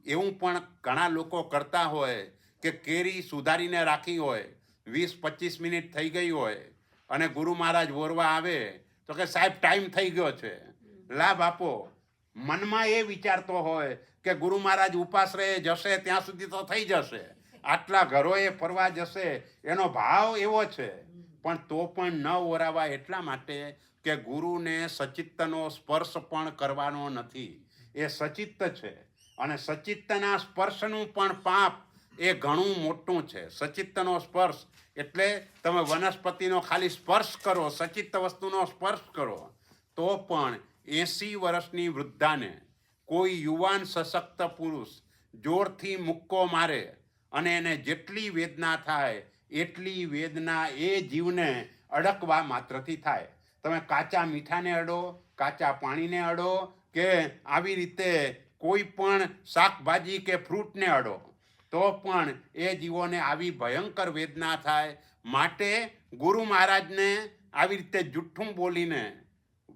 એવું પણ ઘણા લોકો કરતા હોય કે કેરી સુધારીને રાખી હોય, 20-25 મિનિટ થઈ ગઈ હોય અને ગુરુ મહારાજ વોરવા આવે તો કે સાહેબ ટાઈમ થઈ ગયો છે, લાભ આપો. મનમાં એ વિચારતો હોય કે ગુરુ મહારાજ ઉપાસ રહે જશે ત્યાં સુધી તો થઈ જશે, આટલા ઘરોએ ફરવા જશે, એનો ભાવ એવો છે. પણ તો પણ ન ઓરાવા એટલા માટે કે ગુરુને સચિત્તનો સ્પર્શ પણ કરવાનો નથી, એ સચિત્ત છે. અને સચિત્તના સ્પર્શનું પણ પાપ એ ઘણું મોટું છે. સચિત્તનો સ્પર્શ એટલે તમે વનસ્પતિનો ખાલી સ્પર્શ કરો, સચિત્ત વસ્તુનો સ્પર્શ કરો તો પણ 80 વર્ષની વૃદ્ધાને કોઈ યુવાન સશક્ત પુરુષ જોરથી મુક્કો મારે અને એને જેટલી વેદના થાય એટલી વેદના એ જીવને અડકવા માત્રથી થાય. તમે કાચા મીઠાને અડો, કાચા પાણીને અડો કે આવી રીતે કોઈ પણ શાકભાજી કે ફ્રૂટને અડો તો પણ એ જીવોને આવી ભયંકર વેદના થાય. માટે ગુરુ મહારાજને આવી રીતે જુઠ્ઠું બોલીને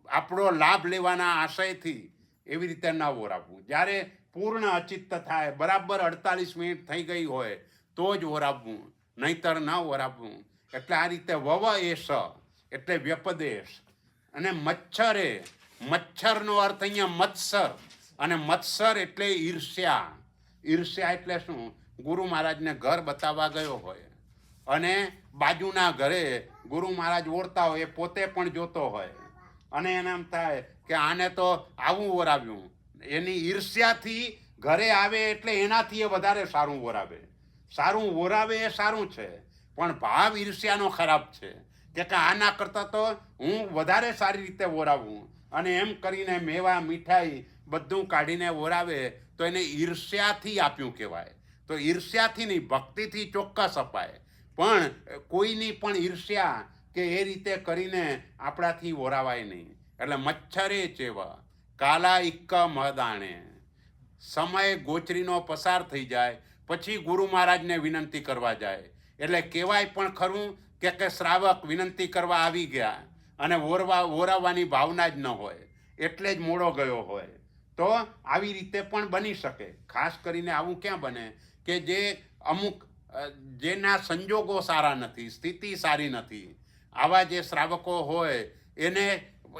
આપણો લાભ લેવાના આશયથી એવી રીતે ન ઓરાવવું. જ્યારે પૂર્ણ અચિત્ત થાય, બરાબર 48 મિનિટ થઈ ગઈ હોય તો જ ઓરાવવું, નહીતર ન ઓરાવવું. એટલે આ રીતે વવ એ સ એટલે વ્યપદેશ. અને મચ્છરે, મચ્છરનો અર્થ અહીંયા મત્સર, અને મત્સર એટલે ઈર્ષ્યા. ઈર્ષ્યા એટલે શું? ગુરુ મહારાજને ઘર બતાવવા ગયો હોય અને બાજુના ઘરે ગુરુ મહારાજ ઓરતા હોય, એ પોતે પણ જોતો હોય અને એને એમ થાય કે આને તો આવું ઓરાવ્યું. એની ઈર્ષ્યાથી ઘરે આવે એટલે એનાથી એ વધારે સારું ઓરાવે. સારું ઓરાવે એ સારું છે, પણ ભાવ ઈર્ષ્યાનો ખરાબ છે કે આના કરતાં તો હું વધારે સારી રીતે ઓરાવું, અને એમ કરીને મેવા મીઠાઈ બધું કાઢીને ઓરાવે તો એને ઈર્ષ્યાથી આપ્યું કહેવાય. તો ઈર્ષ્યાથી નહીં, ભક્તિથી ચોક્કસ અપાય. પણ કોઈની પણ ઈર્ષ્યા કે એ રીતે કરીને આપણાથી ઓરાવાય નહીં. એટલે મચ્છરે ચેવ કાલા ઇક્ક મહદાણે. સમય ગોચરીનો પસાર થઈ જાય પછી ગુરુ મહારાજને વિનંતી કરવા જાય. એટલે કહેવાય પણ ખરું કે શ્રાવક વિનંતી કરવા આવી ગયા અને ઓરાવવાની ભાવના જ ન હોય એટલે જ મોડો ગયો હોય. તો આવી રીતે પણ બની શકે. ખાસ કરીને આવું ક્યાં બને કે જે અમુક જેના સંજોગો સારા નથી, સ્થિતિ સારી નથી, આવા જે શ્રાવકો હોય એને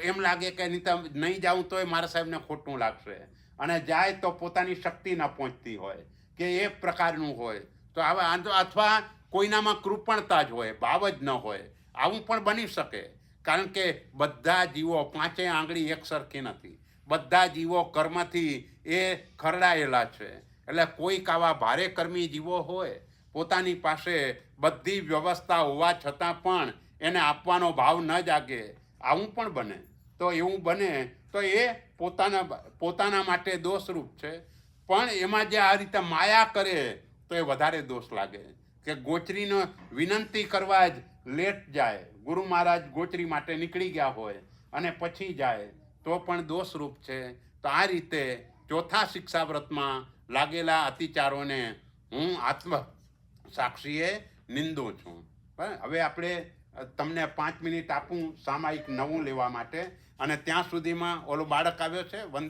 એમ લાગે કે નહીં જાઉં તોય મારા સાહેબને ખોટું લાગશે, અને જાય તો પોતાની શક્તિ ન પહોંચતી હોય કે એ પ્રકારનું હોય. તો આવા અથવા કોઈનામાં કૃપણતા જ હોય, ભાવ જ ન હોય, આવું પણ બની શકે. કારણ કે બધા જીવો 5 આંગળી એક સરખી નથી, બધા જીવો કર્મથી એ ખરડાયેલા છે. એટલે કોઈક આવા ભારે કર્મી જીવો હોય, પોતાની પાસે બધી વ્યવસ્થા હોવા છતાં પણ એને આપવાનો ભાવ ન જાગે, આવું પણ બને. તો એવું બને તો એ પોતાના માટે દોષરૂપ છે. પણ એમાં જે આ રીતે માયા કરે તો એ વધારે દોષ લાગે કે ગોચરીનો વિનંતી કરવા જ લેટ જાય. ગુરુ મહારાજ ગોચરી માટે નીકળી ગયા હોય અને પછી જાય તો પણ દોષરૂપ છે. તો આ રીતે ચોથા શિક્ષાવ્રતમાં લાગેલા અતિચારોને હું આત્મ સાક્ષીએ નિંદું છું. હવે આપણે તમને 5 મિનિટ આપું સામાયિક નવું લેવા માટે, અને ત્યાં સુધીમાં ઓલો બાળક આવ્યો છે